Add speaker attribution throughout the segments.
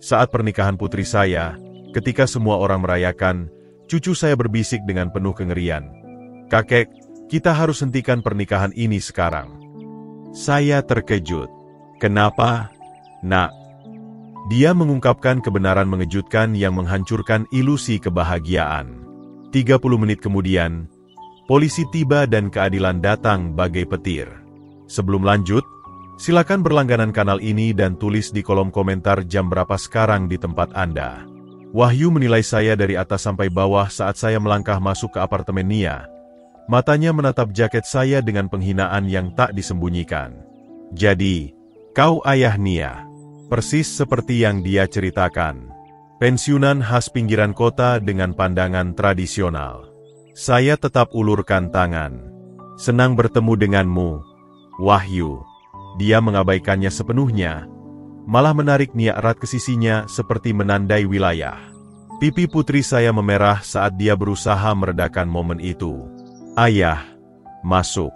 Speaker 1: Saat pernikahan putri saya, ketika semua orang merayakan, cucu saya berbisik dengan penuh kengerian. "Kakek, kita harus hentikan pernikahan ini sekarang." Saya terkejut. "Kenapa, Nak?" Dia mengungkapkan kebenaran mengejutkan yang menghancurkan ilusi kebahagiaan. 30 menit kemudian, polisi tiba dan keadilan datang bagai petir. Sebelum lanjut, silakan berlangganan kanal ini dan tulis di kolom komentar jam berapa sekarang di tempat Anda. Wahyu menilai saya dari atas sampai bawah saat saya melangkah masuk ke apartemen Nia. Matanya menatap jaket saya dengan penghinaan yang tak disembunyikan. "Jadi, kau ayah Nia?" Persis seperti yang dia ceritakan. Pensiunan khas pinggiran kota dengan pandangan tradisional. Saya tetap ulurkan tangan. "Senang bertemu denganmu, Wahyu." Dia mengabaikannya sepenuhnya, malah menarik Nia erat ke sisinya seperti menandai wilayah. Pipi putri saya memerah saat dia berusaha meredakan momen itu. "Ayah, masuk.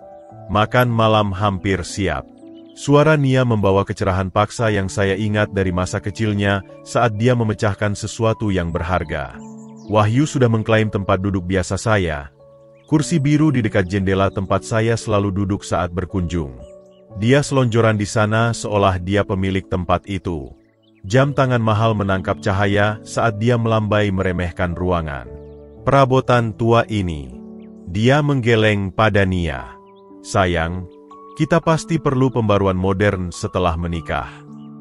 Speaker 1: Makan malam hampir siap." Suara Nia membawa kecerahan paksa yang saya ingat dari masa kecilnya saat dia memecahkan sesuatu yang berharga. Wahyu sudah mengklaim tempat duduk biasa saya. Kursi biru di dekat jendela tempat saya selalu duduk saat berkunjung. Dia selonjoran di sana seolah dia pemilik tempat itu. Jam tangan mahal menangkap cahaya saat dia melambai meremehkan ruangan. Perabotan tua ini. Dia menggeleng pada Nia. "Sayang, kita pasti perlu pembaruan modern setelah menikah."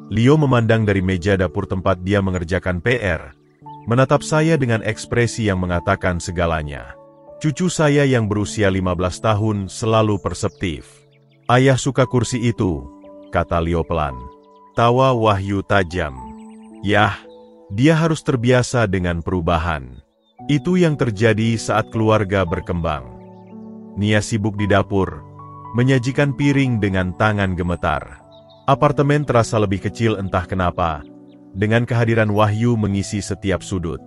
Speaker 1: Leo memandang dari meja dapur tempat dia mengerjakan PR, menatap saya dengan ekspresi yang mengatakan segalanya. Cucu saya yang berusia 15 tahun selalu perseptif. "Ayah suka kursi itu," kata Leo pelan. Tawa Wahyu tajam. "Yah, dia harus terbiasa dengan perubahan. Itu yang terjadi saat keluarga berkembang." Nia sibuk di dapur, menyajikan piring dengan tangan gemetar. Apartemen terasa lebih kecil entah kenapa, dengan kehadiran Wahyu mengisi setiap sudut.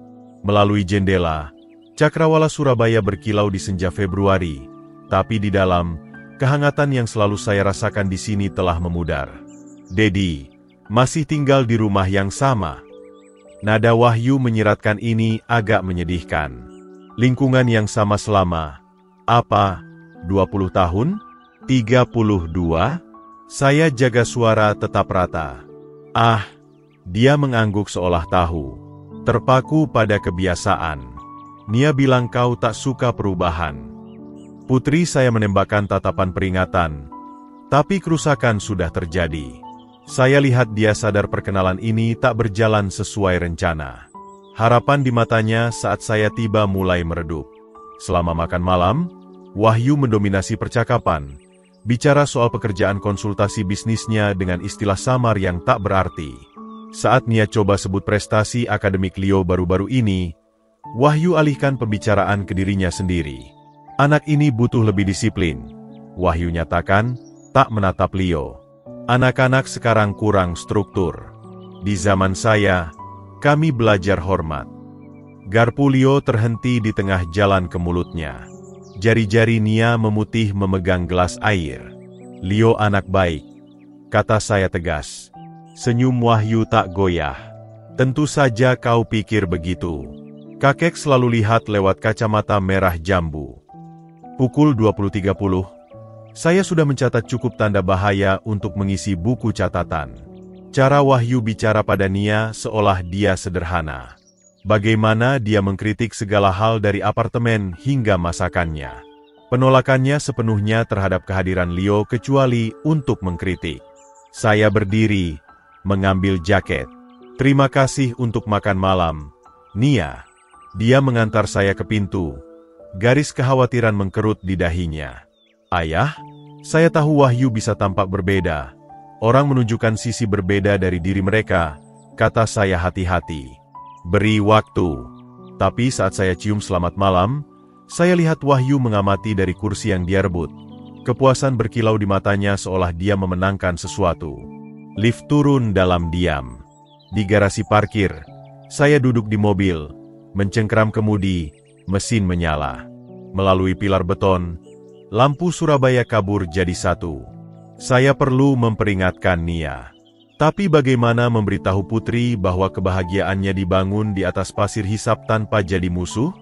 Speaker 1: Melalui jendela, cakrawala Surabaya berkilau di senja Februari, tapi di dalam, kehangatan yang selalu saya rasakan di sini telah memudar. "Dedi, masih tinggal di rumah yang sama?" Nada Wahyu menyiratkan ini agak menyedihkan. "Lingkungan yang sama selama, apa, 20 tahun? 32? Saya jaga suara tetap rata. "Ah," dia mengangguk seolah tahu. "Terpaku pada kebiasaan. Nia bilang kau tak suka perubahan." Putri saya menembakkan tatapan peringatan, tapi kerusakan sudah terjadi. Saya lihat dia sadar perkenalan ini tak berjalan sesuai rencana. Harapan di matanya saat saya tiba mulai meredup. Selama makan malam, Wahyu mendominasi percakapan, bicara soal pekerjaan konsultasi bisnisnya dengan istilah samar yang tak berarti. Saat Nia coba sebut prestasi akademik Leo baru-baru ini, Wahyu alihkan pembicaraan ke dirinya sendiri. "Anak ini butuh lebih disiplin," Wahyu nyatakan, tak menatap Leo. "Anak-anak sekarang kurang struktur. Di zaman saya, kami belajar hormat." Garpu Leo terhenti di tengah jalan ke mulutnya. Jari-jari Nia memutih memegang gelas air. "Leo anak baik," kata saya tegas. Senyum Wahyu tak goyah. "Tentu saja kau pikir begitu. Kakek selalu lihat lewat kacamata merah jambu." Pukul 20.30, saya sudah mencatat cukup tanda bahaya untuk mengisi buku catatan. Cara Wahyu bicara pada Nia seolah dia sederhana. Bagaimana dia mengkritik segala hal dari apartemen hingga masakannya. Penolakannya sepenuhnya terhadap kehadiran Leo kecuali untuk mengkritik. Saya berdiri, mengambil jaket. "Terima kasih untuk makan malam, Nia." Dia mengantar saya ke pintu. Garis kekhawatiran mengkerut di dahinya. "Ayah, saya tahu Wahyu bisa tampak berbeda. Orang menunjukkan sisi berbeda dari diri mereka," kata saya hati-hati. "Beri waktu." Tapi saat saya cium selamat malam, saya lihat Wahyu mengamati dari kursi yang dia rebut. Kepuasan berkilau di matanya seolah dia memenangkan sesuatu. Lift turun dalam diam. Di garasi parkir, saya duduk di mobil, mencengkeram kemudi, mesin menyala. Melalui pilar beton, lampu Surabaya kabur jadi satu. Saya perlu memperingatkan Nia. Tapi bagaimana memberitahu putri bahwa kebahagiaannya dibangun di atas pasir hisap tanpa jadi musuh?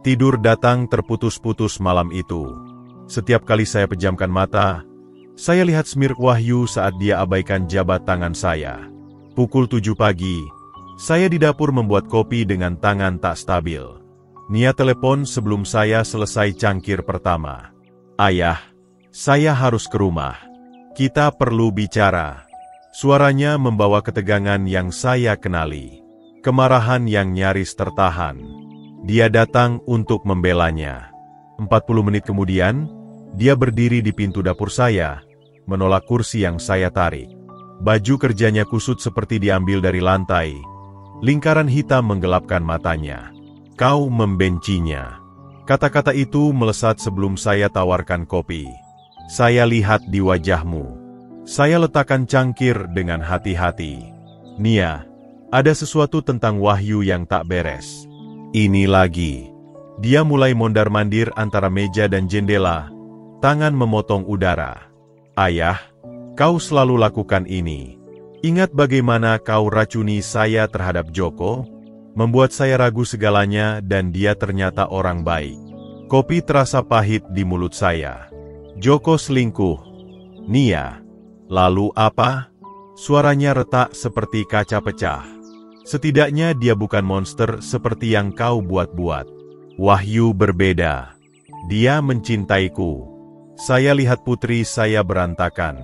Speaker 1: Tidur datang terputus-putus malam itu. Setiap kali saya pejamkan mata, saya lihat smirk Wahyu saat dia abaikan jabat tangan saya. Pukul 7 pagi, saya di dapur membuat kopi dengan tangan tak stabil. Nia telepon sebelum saya selesai cangkir pertama. "Ayah, saya harus ke rumah. Kita perlu bicara." Suaranya membawa ketegangan yang saya kenali. Kemarahan yang nyaris tertahan. Dia datang untuk membelanya. 40 menit kemudian, dia berdiri di pintu dapur saya, menolak kursi yang saya tarik. Baju kerjanya kusut seperti diambil dari lantai. Lingkaran hitam menggelapkan matanya. "Kau membencinya." Kata-kata itu melesat sebelum saya tawarkan kopi. "Saya lihat di wajahmu." Saya letakkan cangkir dengan hati-hati. "Nia, ada sesuatu tentang Wahyu yang tak beres. Ini lagi." Dia mulai mondar-mandir antara meja dan jendela, tangan memotong udara. "Ayah, kau selalu lakukan ini. Ingat bagaimana kau racuni saya terhadap Joko? Membuat saya ragu segalanya dan dia ternyata orang baik." Kopi terasa pahit di mulut saya. "Joko selingkuh. Nia. Lalu apa?" Suaranya retak seperti kaca pecah. "Setidaknya dia bukan monster seperti yang kau buat-buat. Wahyu berbeda. Dia mencintaiku." Saya lihat putri saya berantakan.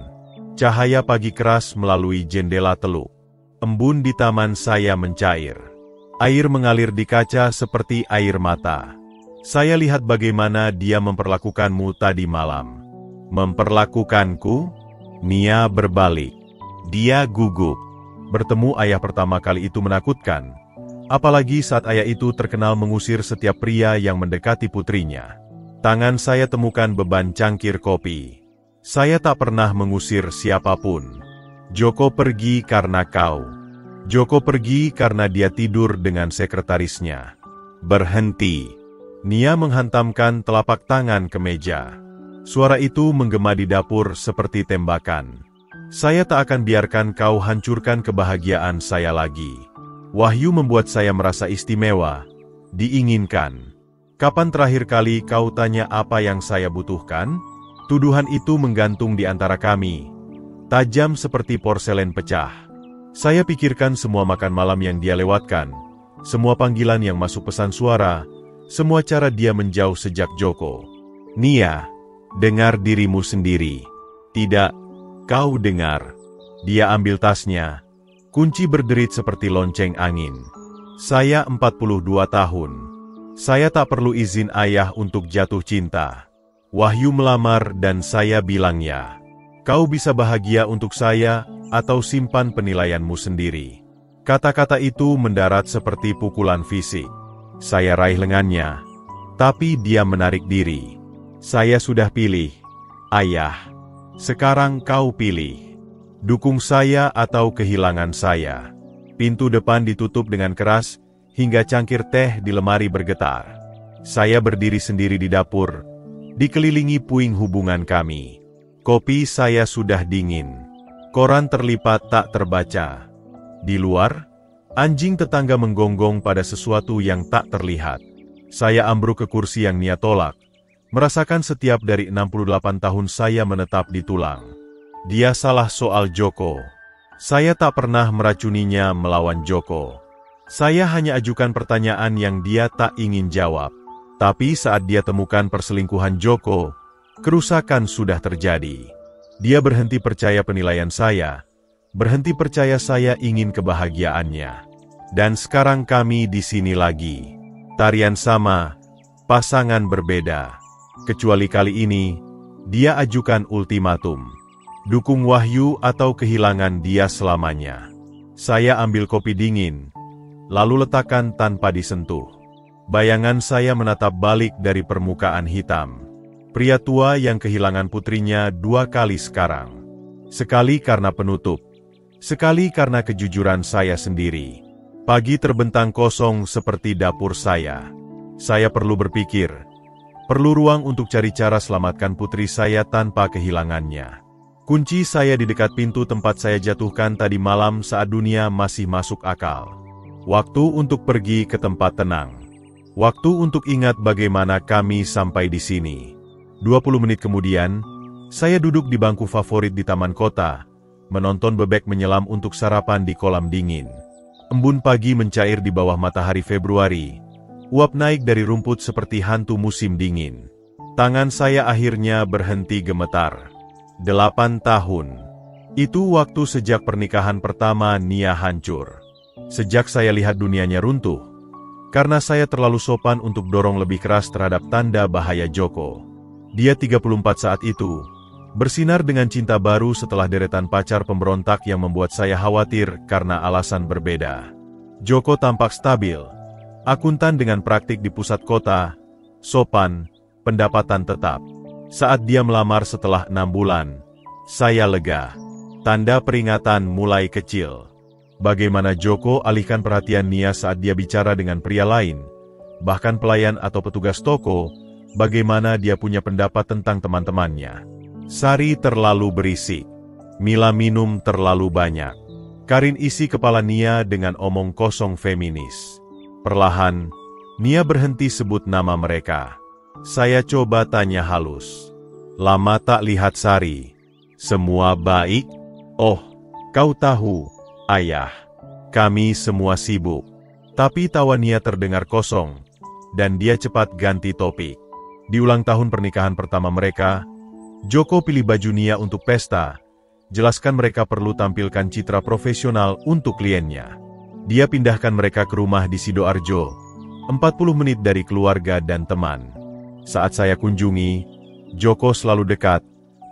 Speaker 1: Cahaya pagi keras melalui jendela teluk. Embun di taman saya mencair. Air mengalir di kaca seperti air mata. Saya lihat bagaimana dia memperlakukanmu tadi malam. "Memperlakukanku?" Nia berbalik. Dia gugup. Bertemu ayah pertama kali itu menakutkan. Apalagi saat ayah itu terkenal mengusir setiap pria yang mendekati putrinya. Tangan saya temukan beban cangkir kopi. "Saya tak pernah mengusir siapapun. Joko pergi karena kau. Joko pergi karena dia tidur dengan sekretarisnya." "Berhenti." Nia menghantamkan telapak tangan ke meja. Suara itu menggema di dapur seperti tembakan. "Saya tak akan biarkan kau hancurkan kebahagiaan saya lagi. Wahyu membuat saya merasa istimewa, diinginkan. Kapan terakhir kali kau tanya apa yang saya butuhkan?" Tuduhan itu menggantung di antara kami, tajam seperti porselen pecah. Saya pikirkan semua makan malam yang dia lewatkan, semua panggilan yang masuk pesan suara, semua cara dia menjauh sejak Joko. "Nia, dengar dirimu sendiri." "Tidak, kau dengar." Dia ambil tasnya. Kunci berderit seperti lonceng angin. "Saya 42 tahun. Saya tak perlu izin ayah untuk jatuh cinta. Wahyu melamar dan saya bilang ya. Kau bisa bahagia untuk saya atau simpan penilaianmu sendiri." Kata-kata itu mendarat seperti pukulan fisik. Saya raih lengannya, tapi dia menarik diri. "Saya sudah pilih, ayah. Sekarang kau pilih. Dukung saya atau kehilangan saya." Pintu depan ditutup dengan keras, hingga cangkir teh di lemari bergetar. Saya berdiri sendiri di dapur, dikelilingi puing hubungan kami. Kopi saya sudah dingin. Koran terlipat tak terbaca. Di luar, anjing tetangga menggonggong pada sesuatu yang tak terlihat. Saya ambruk ke kursi yang Nia tolak. Merasakan setiap dari 68 tahun saya menetap di tulang. Dia salah soal Joko. Saya tak pernah meracuninya melawan Joko. Saya hanya ajukan pertanyaan yang dia tak ingin jawab. Tapi saat dia temukan perselingkuhan Joko, kerusakan sudah terjadi. Dia berhenti percaya penilaian saya, berhenti percaya saya ingin kebahagiaannya. Dan sekarang kami di sini lagi. Tarian sama, pasangan berbeda. Kecuali kali ini, dia ajukan ultimatum. Dukung Wahyu atau kehilangan dia selamanya. Saya ambil kopi dingin, lalu letakkan tanpa disentuh. Bayangan saya menatap balik dari permukaan hitam. Pria tua yang kehilangan putrinya 2 kali sekarang. Sekali karena penutup, sekali karena kejujuran saya sendiri. Pagi terbentang kosong seperti dapur saya. Saya perlu berpikir. Perlu ruang untuk cari cara selamatkan putri saya tanpa kehilangannya. Kunci saya di dekat pintu tempat saya jatuhkan tadi malam saat dunia masih masuk akal. Waktu untuk pergi ke tempat tenang. Waktu untuk ingat bagaimana kami sampai di sini. 20 menit kemudian, saya duduk di bangku favorit di taman kota, menonton bebek menyelam untuk sarapan di kolam dingin. Embun pagi mencair di bawah matahari Februari. Uap naik dari rumput seperti hantu musim dingin. Tangan saya akhirnya berhenti gemetar. 8 tahun. Itu waktu sejak pernikahan pertama Nia hancur. Sejak saya lihat dunianya runtuh. Karena saya terlalu sopan untuk dorong lebih keras terhadap tanda bahaya Joko. Dia 34 saat itu. Bersinar dengan cinta baru setelah deretan pacar pemberontak yang membuat saya khawatir karena alasan berbeda. Joko tampak stabil. Akuntan dengan praktik di pusat kota. Sopan, pendapatan tetap. Saat dia melamar setelah 6 bulan, saya lega. Tanda peringatan mulai kecil. Bagaimana Joko alihkan perhatian Nia saat dia bicara dengan pria lain, bahkan pelayan atau petugas toko, bagaimana dia punya pendapat tentang teman-temannya. Sari terlalu berisik. Mila minum terlalu banyak. Karin isi kepala Nia dengan omong kosong feminis. Perlahan, Nia berhenti sebut nama mereka. Saya coba tanya halus. Lama tak lihat Sari. Semua baik? Oh, kau tahu, ayah. Kami semua sibuk. Tapi tawa Nia terdengar kosong, dan dia cepat ganti topik. Di ulang tahun pernikahan pertama mereka, Joko pilih baju Nia untuk pesta. Jelaskan mereka perlu tampilkan citra profesional untuk kliennya. Dia pindahkan mereka ke rumah di Sidoarjo, 40 menit dari keluarga dan teman. Saat saya kunjungi, Joko selalu dekat,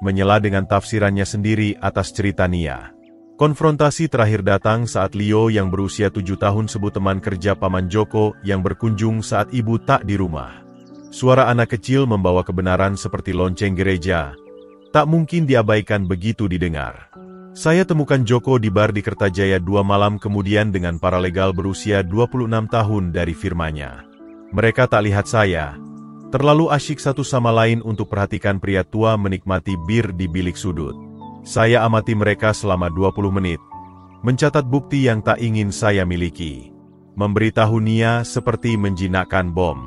Speaker 1: menyela dengan tafsirannya sendiri atas cerita Nia. Konfrontasi terakhir datang saat Leo yang berusia 7 tahun sebut teman kerja paman Joko yang berkunjung saat ibu tak di rumah. Suara anak kecil membawa kebenaran seperti lonceng gereja. Tak mungkin diabaikan begitu didengar. Saya temukan Joko di bar di Kertajaya 2 malam kemudian dengan paralegal berusia 26 tahun dari firmanya. Mereka tak lihat saya. Terlalu asyik satu sama lain untuk perhatikan pria tua menikmati bir di bilik sudut. Saya amati mereka selama 20 menit. Mencatat bukti yang tak ingin saya miliki. Memberitahu Nia seperti menjinakkan bom.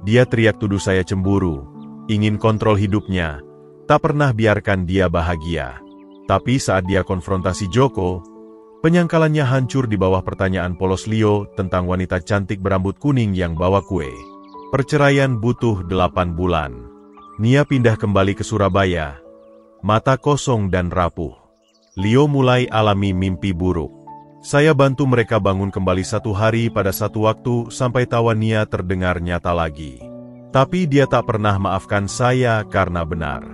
Speaker 1: Dia teriak tuduh saya cemburu. Ingin kontrol hidupnya. Tak pernah biarkan dia bahagia. Tapi saat dia konfrontasi Joko, penyangkalannya hancur di bawah pertanyaan polos Leo tentang wanita cantik berambut kuning yang bawa kue. Perceraian butuh 8 bulan. Nia pindah kembali ke Surabaya. Mata kosong dan rapuh. Leo mulai alami mimpi buruk. Saya bantu mereka bangun kembali satu hari pada satu waktu sampai tawa Nia terdengar nyata lagi. Tapi dia tak pernah maafkan saya karena benar.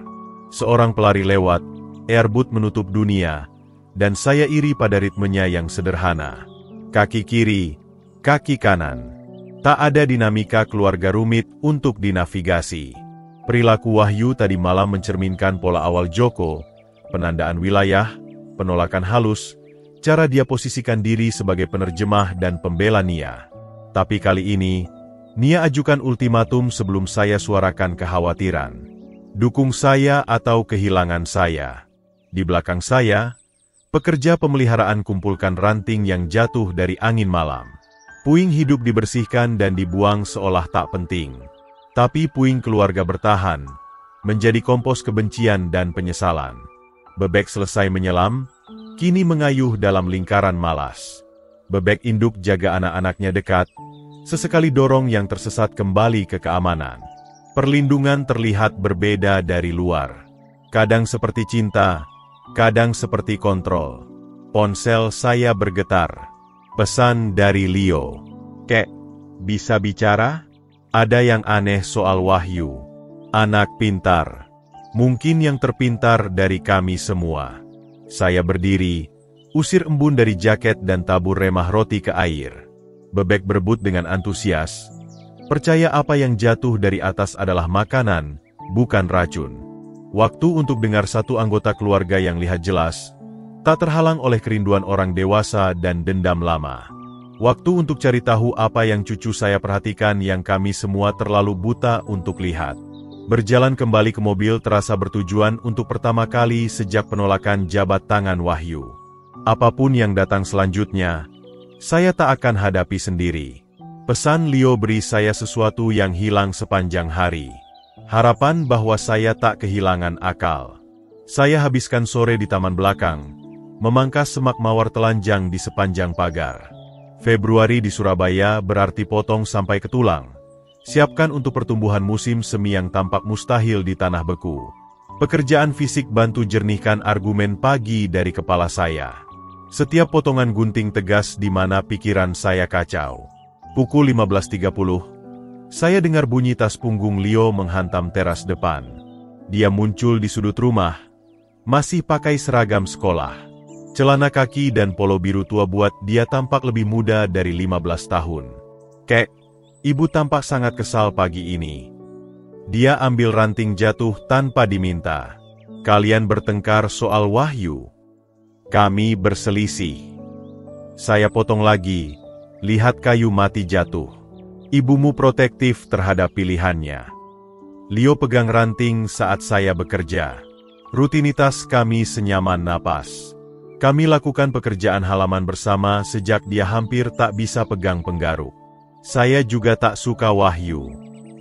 Speaker 1: Seorang pelari lewat, Airbud menutup dunia, dan saya iri pada ritmenya yang sederhana. Kaki kiri, kaki kanan. Tak ada dinamika keluarga rumit untuk dinavigasi. Perilaku Wahyu tadi malam mencerminkan pola awal Joko, penandaan wilayah, penolakan halus, cara dia posisikan diri sebagai penerjemah dan pembela Nia. Tapi kali ini, Nia ajukan ultimatum sebelum saya suarakan kekhawatiran. Dukung saya atau kehilangan saya. Di belakang saya, pekerja pemeliharaan kumpulkan ranting yang jatuh dari angin malam. Puing hidup dibersihkan dan dibuang seolah tak penting. Tapi puing keluarga bertahan, menjadi kompos kebencian dan penyesalan. Bebek selesai menyelam, kini mengayuh dalam lingkaran malas. Bebek induk jaga anak-anaknya dekat, sesekali dorong yang tersesat kembali ke keamanan. Perlindungan terlihat berbeda dari luar. Kadang seperti cinta, kadang seperti kontrol. Ponsel saya bergetar. Pesan dari Leo. Kek, bisa bicara? Ada yang aneh soal Wahyu. Anak pintar. Mungkin yang terpintar dari kami semua. Saya berdiri, usir embun dari jaket dan tabur remah roti ke air. Bebek berebut dengan antusias. Percaya apa yang jatuh dari atas adalah makanan, bukan racun. Waktu untuk dengar satu anggota keluarga yang lihat jelas, tak terhalang oleh kerinduan orang dewasa dan dendam lama. Waktu untuk cari tahu apa yang cucu saya perhatikan yang kami semua terlalu buta untuk lihat. Berjalan kembali ke mobil terasa bertujuan untuk pertama kali sejak penolakan jabat tangan Wahyu. Apapun yang datang selanjutnya, saya tak akan hadapi sendiri. Pesan Leo beri saya sesuatu yang hilang sepanjang hari. Harapan bahwa saya tak kehilangan akal. Saya habiskan sore di taman belakang, memangkas semak mawar telanjang di sepanjang pagar. Februari di Surabaya berarti potong sampai ke tulang. Siapkan untuk pertumbuhan musim semi yang tampak mustahil di tanah beku. Pekerjaan fisik bantu jernihkan argumen pagi dari kepala saya. Setiap potongan gunting tegas di mana pikiran saya kacau. Pukul 15.30, saya dengar bunyi tas punggung Leo menghantam teras depan. Dia muncul di sudut rumah, masih pakai seragam sekolah. Celana kaki dan polo biru tua buat dia tampak lebih muda dari 15 tahun. Kek, ibu tampak sangat kesal pagi ini. Dia ambil ranting jatuh tanpa diminta. Kalian bertengkar soal Wahyu. Kami berselisih. Saya potong lagi, lihat kayu mati jatuh. Ibumu protektif terhadap pilihannya. Leo pegang ranting saat saya bekerja. Rutinitas kami senyaman napas. Kami lakukan pekerjaan halaman bersama sejak dia hampir tak bisa pegang penggaruk. Saya juga tak suka Wahyu.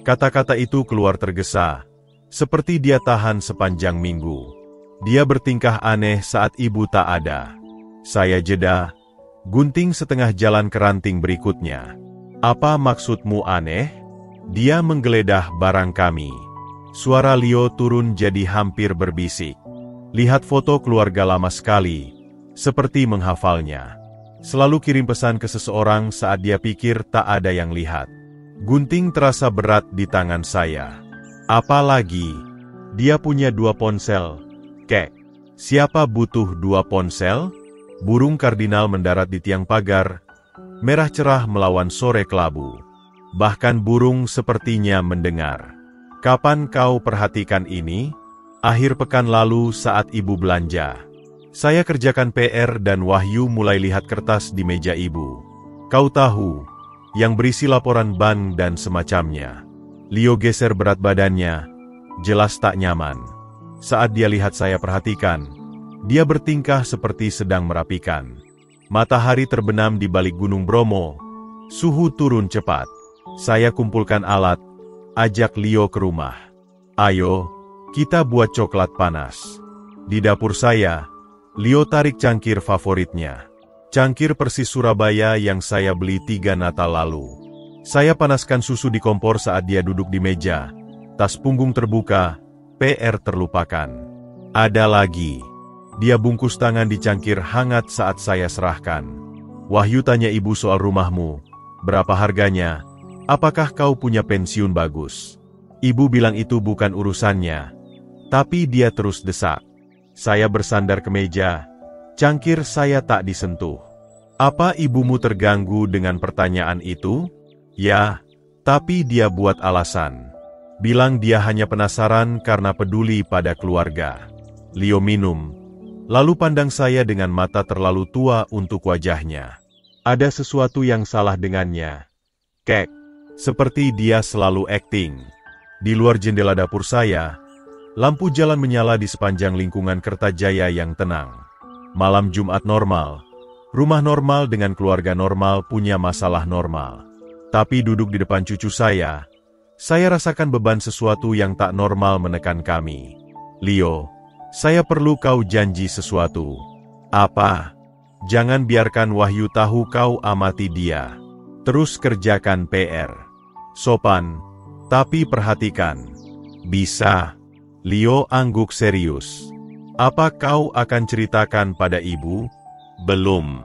Speaker 1: Kata-kata itu keluar tergesa, seperti dia tahan sepanjang minggu. Dia bertingkah aneh saat ibu tak ada. Saya jeda, gunting setengah jalan ke ranting berikutnya. Apa maksudmu aneh? Dia menggeledah barang kami. Suara Leo turun jadi hampir berbisik. Lihat foto keluarga lama sekali, seperti menghafalnya. Selalu kirim pesan ke seseorang saat dia pikir tak ada yang lihat. Gunting terasa berat di tangan saya. Apalagi, dia punya 2 ponsel. Kek, siapa butuh 2 ponsel? Burung kardinal mendarat di tiang pagar, merah cerah melawan sore kelabu. Bahkan burung sepertinya mendengar. Kapan kau perhatikan ini? Akhir pekan lalu saat ibu belanja. Saya kerjakan PR dan Wahyu mulai lihat kertas di meja ibu. Kau tahu, yang berisi laporan bank dan semacamnya. Leo geser berat badannya, jelas tak nyaman. Saat dia lihat saya perhatikan, dia bertingkah seperti sedang merapikan. Matahari terbenam di balik Gunung Bromo, suhu turun cepat. Saya kumpulkan alat, ajak Leo ke rumah. Ayo, kita buat coklat panas. Di dapur saya, Leo tarik cangkir favoritnya. Cangkir Persis Surabaya yang saya beli 3 Natal lalu. Saya panaskan susu di kompor saat dia duduk di meja. Tas punggung terbuka, PR terlupakan. Ada lagi. Dia bungkus tangan di cangkir hangat saat saya serahkan. Wahyu tanya ibu soal rumahmu. Berapa harganya? Apakah kau punya pensiun bagus? Ibu bilang itu bukan urusannya. Tapi dia terus desak. Saya bersandar ke meja. Cangkir saya tak disentuh. Apa ibumu terganggu dengan pertanyaan itu? Ya, tapi dia buat alasan. Bilang dia hanya penasaran karena peduli pada keluarga. Leo minum, lalu pandang saya dengan mata terlalu tua untuk wajahnya. Ada sesuatu yang salah dengannya. Kek, seperti dia selalu akting. Di luar jendela dapur saya, lampu jalan menyala di sepanjang lingkungan Kertajaya yang tenang. Malam Jumat normal, rumah normal dengan keluarga normal punya masalah normal. Tapi duduk di depan cucu saya rasakan beban sesuatu yang tak normal menekan kami. Leo, saya perlu kau janji sesuatu. Apa? Jangan biarkan Wahyu tahu kau amati dia. Terus kerjakan PR. Sopan, tapi perhatikan. Bisa. Leo angguk serius. Apa kau akan ceritakan pada ibu? Belum.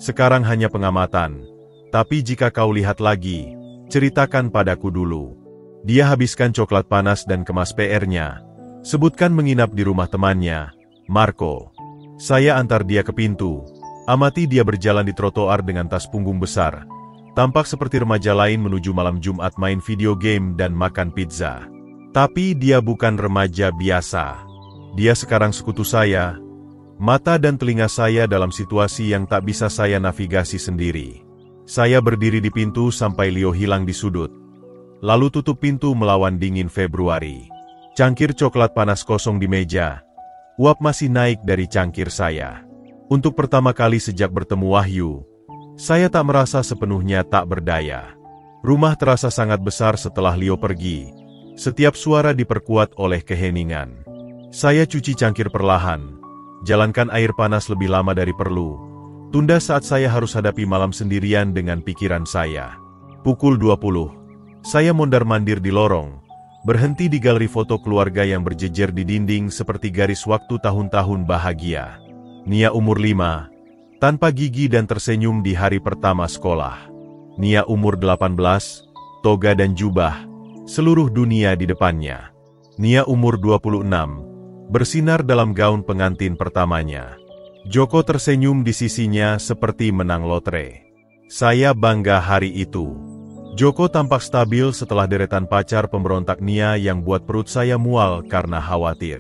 Speaker 1: Sekarang hanya pengamatan. Tapi jika kau lihat lagi, ceritakan padaku dulu. Dia habiskan coklat panas dan kemas PR-nya. Sebutkan menginap di rumah temannya, Marco. Saya antar dia ke pintu. Amati dia berjalan di trotoar dengan tas punggung besar. Tampak seperti remaja lain menuju malam Jumat main video game dan makan pizza. Tapi dia bukan remaja biasa. Dia sekarang sekutu saya. Mata dan telinga saya dalam situasi yang tak bisa saya navigasi sendiri. Saya berdiri di pintu sampai Leo hilang di sudut. Lalu tutup pintu melawan dingin Februari. Cangkir coklat panas kosong di meja. Uap masih naik dari cangkir saya. Untuk pertama kali sejak bertemu Wahyu, saya tak merasa sepenuhnya tak berdaya. Rumah terasa sangat besar setelah Leo pergi. Setiap suara diperkuat oleh keheningan. Saya cuci cangkir perlahan. Jalankan air panas lebih lama dari perlu. Tunda saat saya harus hadapi malam sendirian dengan pikiran saya. Pukul 20. Saya mondar-mandir di lorong. Berhenti di galeri foto keluarga yang berjejer di dinding seperti garis waktu tahun-tahun bahagia. Nia umur 5, tanpa gigi dan tersenyum di hari pertama sekolah. Nia umur 18, toga dan jubah, seluruh dunia di depannya. Nia umur 26, bersinar dalam gaun pengantin pertamanya. Joko tersenyum di sisinya seperti menang lotre. Saya bangga hari itu. Joko tampak stabil setelah deretan pacar pemberontak Nia yang buat perut saya mual karena khawatir.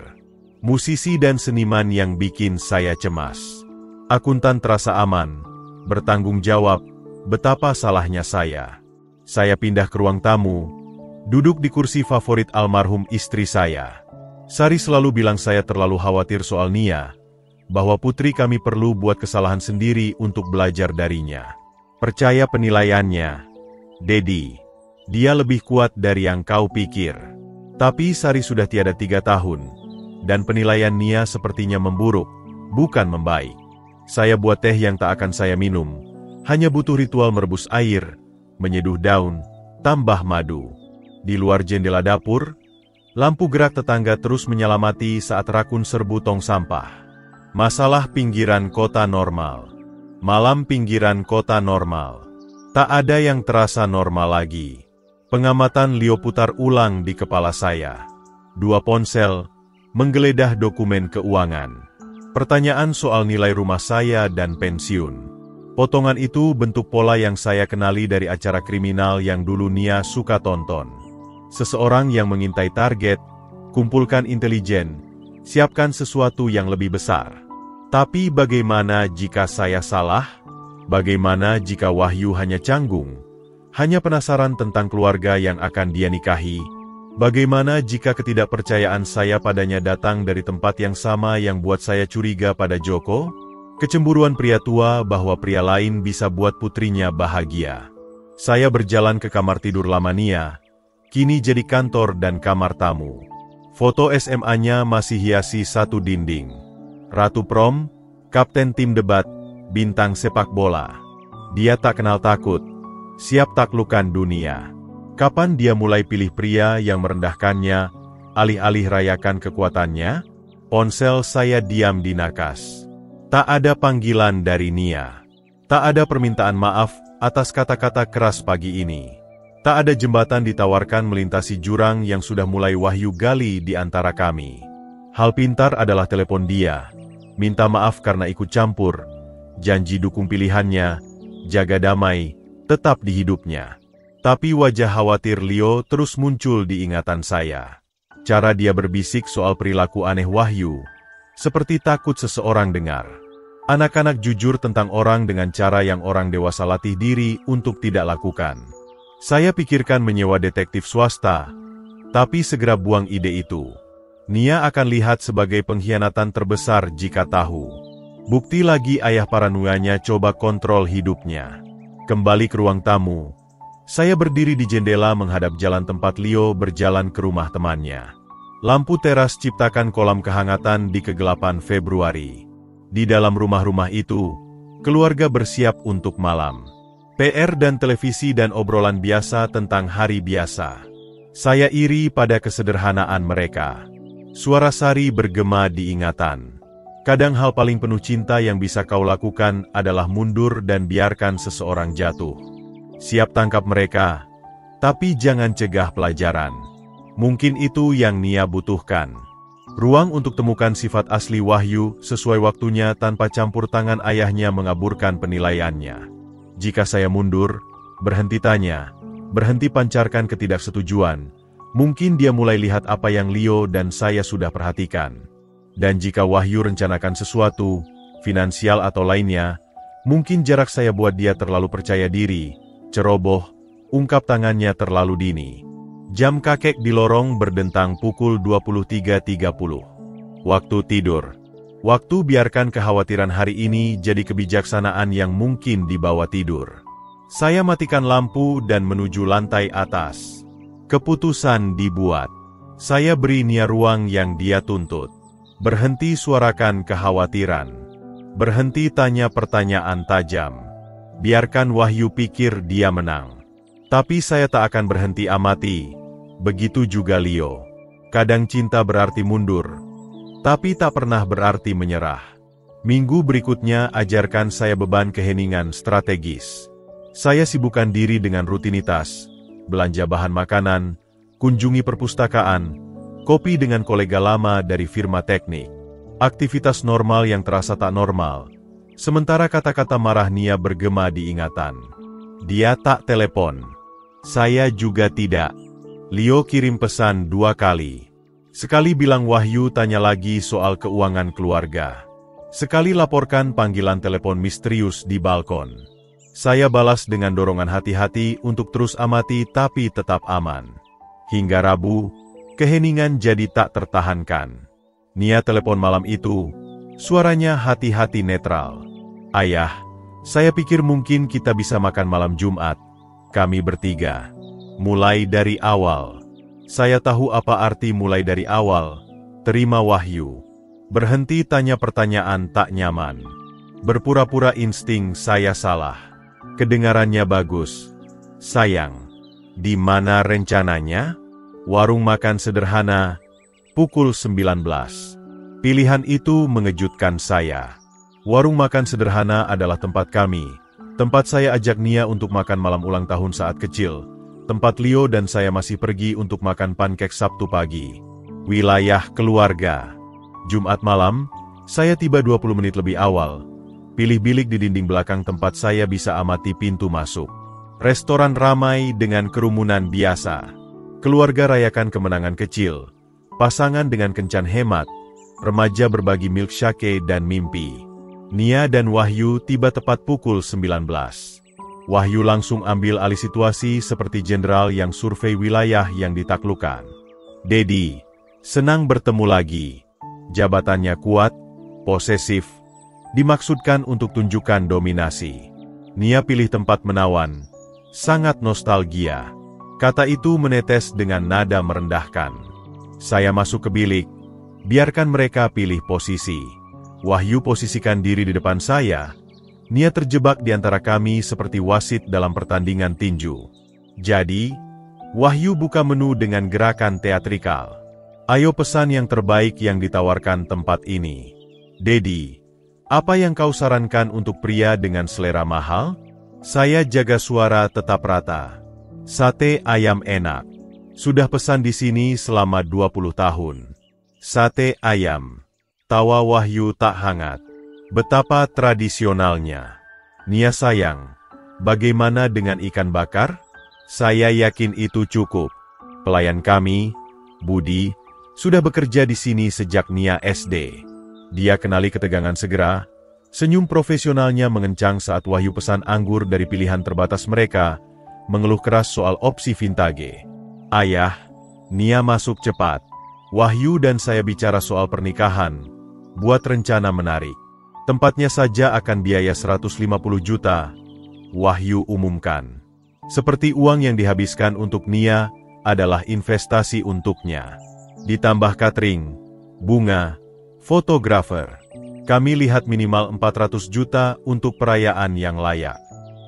Speaker 1: Musisi dan seniman yang bikin saya cemas. Akuntan terasa aman, bertanggung jawab, betapa salahnya saya. Saya pindah ke ruang tamu, duduk di kursi favorit almarhum istri saya. Sari selalu bilang saya terlalu khawatir soal Nia, bahwa putri kami perlu buat kesalahan sendiri untuk belajar darinya. Percaya penilaiannya. Dedi, dia lebih kuat dari yang kau pikir. Tapi Sari sudah tiada 3 tahun, dan penilaian Nia sepertinya memburuk, bukan membaik. Saya buat teh yang tak akan saya minum, hanya butuh ritual merebus air, menyeduh daun, tambah madu. Di luar jendela dapur, lampu gerak tetangga terus menyelamati saat rakun serbu tong sampah. Masalah pinggiran kota normal. Malam pinggiran kota normal. Tak ada yang terasa normal lagi. Pengamatan Leo putar ulang di kepala saya. 2 ponsel, menggeledah dokumen keuangan. Pertanyaan soal nilai rumah saya dan pensiun. Potongan itu bentuk pola yang saya kenali dari acara kriminal yang dulu Nia suka tonton. Seseorang yang mengintai target, kumpulkan intelijen, siapkan sesuatu yang lebih besar. Tapi bagaimana jika saya salah? Bagaimana jika Wahyu hanya canggung, hanya penasaran tentang keluarga yang akan dia nikahi? Bagaimana jika ketidakpercayaan saya padanya datang dari tempat yang sama yang buat saya curiga pada Joko? Kecemburuan pria tua bahwa pria lain bisa buat putrinya bahagia. Saya berjalan ke kamar tidur lama Nia, kini jadi kantor dan kamar tamu. Foto SMA-nya masih hiasi satu dinding. Ratu prom, kapten tim debat, bintang sepak bola. Dia tak kenal takut, siap taklukkan dunia. Kapan dia mulai pilih pria yang merendahkannya, alih-alih rayakan kekuatannya? Ponsel saya diam di nakas. Tak ada panggilan dari Nia. Tak ada permintaan maaf atas kata-kata keras pagi ini. Tak ada jembatan ditawarkan melintasi jurang yang sudah mulai Wahyu gali di antara kami. Hal pintar adalah telepon dia, minta maaf karena ikut campur, janji dukung pilihannya, jaga damai, tetap di hidupnya. Tapi wajah khawatir Leo terus muncul di ingatan saya. Cara dia berbisik soal perilaku aneh Wahyu, seperti takut seseorang dengar. Anak-anak jujur tentang orang dengan cara yang orang dewasa latih diri untuk tidak lakukan. Saya pikirkan menyewa detektif swasta, tapi segera buang ide itu. Nia akan lihat sebagai pengkhianatan terbesar jika tahu. Bukti lagi ayah paranoianya coba kontrol hidupnya. Kembali ke ruang tamu. Saya berdiri di jendela menghadap jalan tempat Leo berjalan ke rumah temannya. Lampu teras ciptakan kolam kehangatan di kegelapan Februari. Di dalam rumah-rumah itu, keluarga bersiap untuk malam. PR dan televisi dan obrolan biasa tentang hari biasa. Saya iri pada kesederhanaan mereka. Suara Sari bergema di ingatan. Kadang hal paling penuh cinta yang bisa kau lakukan adalah mundur dan biarkan seseorang jatuh. Siap tangkap mereka, tapi jangan cegah pelajaran. Mungkin itu yang Nia butuhkan. Ruang untuk temukan sifat asli Wahyu sesuai waktunya tanpa campur tangan ayahnya mengaburkan penilaiannya. Jika saya mundur, berhenti tanya, berhenti pancarkan ketidaksetujuan, mungkin dia mulai lihat apa yang Leo dan saya sudah perhatikan. Dan jika Wahyu rencanakan sesuatu, finansial atau lainnya, mungkin jarak saya buat dia terlalu percaya diri, ceroboh, ungkap tangannya terlalu dini. Jam kakek di lorong berdentang pukul 23.30. Waktu tidur. Waktu biarkan kekhawatiran hari ini jadi kebijaksanaan yang mungkin dibawa tidur. Saya matikan lampu dan menuju lantai atas. Keputusan dibuat. Saya beri Nia ruang yang dia tuntut. Berhenti suarakan kekhawatiran. Berhenti tanya pertanyaan tajam. Biarkan Wahyu pikir dia menang. Tapi saya tak akan berhenti amati. Begitu juga Leo. Kadang cinta berarti mundur, tapi tak pernah berarti menyerah. Minggu berikutnya ajarkan saya beban keheningan strategis. Saya sibukkan diri dengan rutinitas, belanja bahan makanan, kunjungi perpustakaan, kopi dengan kolega lama dari firma teknik. Aktivitas normal yang terasa tak normal. Sementara kata-kata marah Nia bergema di ingatan. Dia tak telepon. Saya juga tidak. Leo kirim pesan 2 kali. Sekali bilang Wahyu tanya lagi soal keuangan keluarga. Sekali laporkan panggilan telepon misterius di balkon. Saya balas dengan dorongan hati-hati untuk terus amati tapi tetap aman. Hingga Rabu, keheningan jadi tak tertahankan. Nia telepon malam itu, suaranya hati-hati netral. Ayah, saya pikir mungkin kita bisa makan malam Jumat. Kami bertiga. Mulai dari awal. Saya tahu apa arti mulai dari awal. Terima Wahyu. Berhenti tanya pertanyaan tak nyaman. Berpura-pura insting saya salah. Kedengarannya bagus. Sayang. Di mana rencananya? Warung makan sederhana. Pukul 19. Pilihan itu mengejutkan saya. Warung makan sederhana adalah tempat kami. Tempat saya ajak Nia untuk makan malam ulang tahun saat kecil. Tempat Leo dan saya masih pergi untuk makan pancake Sabtu pagi. Wilayah keluarga. Jumat malam, saya tiba 20 menit lebih awal. Pilih bilik di dinding belakang tempat saya bisa amati pintu masuk. Restoran ramai dengan kerumunan biasa. Keluarga rayakan kemenangan kecil. Pasangan dengan kencan hemat. Remaja berbagi milkshake dan mimpi. Nia dan Wahyu tiba tepat pukul 19. Wahyu langsung ambil alih situasi seperti jenderal yang survei wilayah yang ditaklukkan. Dedi, senang bertemu lagi. Jabatannya kuat, posesif, dimaksudkan untuk tunjukkan dominasi. Nia pilih tempat menawan, sangat nostalgia. Kata itu menetes dengan nada merendahkan. Saya masuk ke bilik, biarkan mereka pilih posisi. Wahyu posisikan diri di depan saya. Nia terjebak di antara kami seperti wasit dalam pertandingan tinju. Jadi, Wahyu buka menu dengan gerakan teatrikal. Ayo pesan yang terbaik yang ditawarkan tempat ini. Dedi, apa yang kau sarankan untuk pria dengan selera mahal? Saya jaga suara tetap rata. Sate ayam enak. Sudah pesan di sini selama 20 tahun. Sate ayam. Tawa Wahyu tak hangat. Betapa tradisionalnya. Nia sayang, bagaimana dengan ikan bakar? Saya yakin itu cukup. Pelayan kami, Budi, sudah bekerja di sini sejak Nia SD. Dia kenali ketegangan segera. Senyum profesionalnya mengencang saat Wahyu pesan anggur dari pilihan terbatas mereka, mengeluh keras soal opsi vintage. Ayah, Nia masuk cepat. Wahyu dan saya bicara soal pernikahan. Buat rencana menarik. Tempatnya saja akan biaya 150 juta. Wahyu umumkan. Seperti uang yang dihabiskan untuk Nia adalah investasi untuknya. Ditambah catering, bunga, fotografer. Kami lihat minimal 400 juta untuk perayaan yang layak.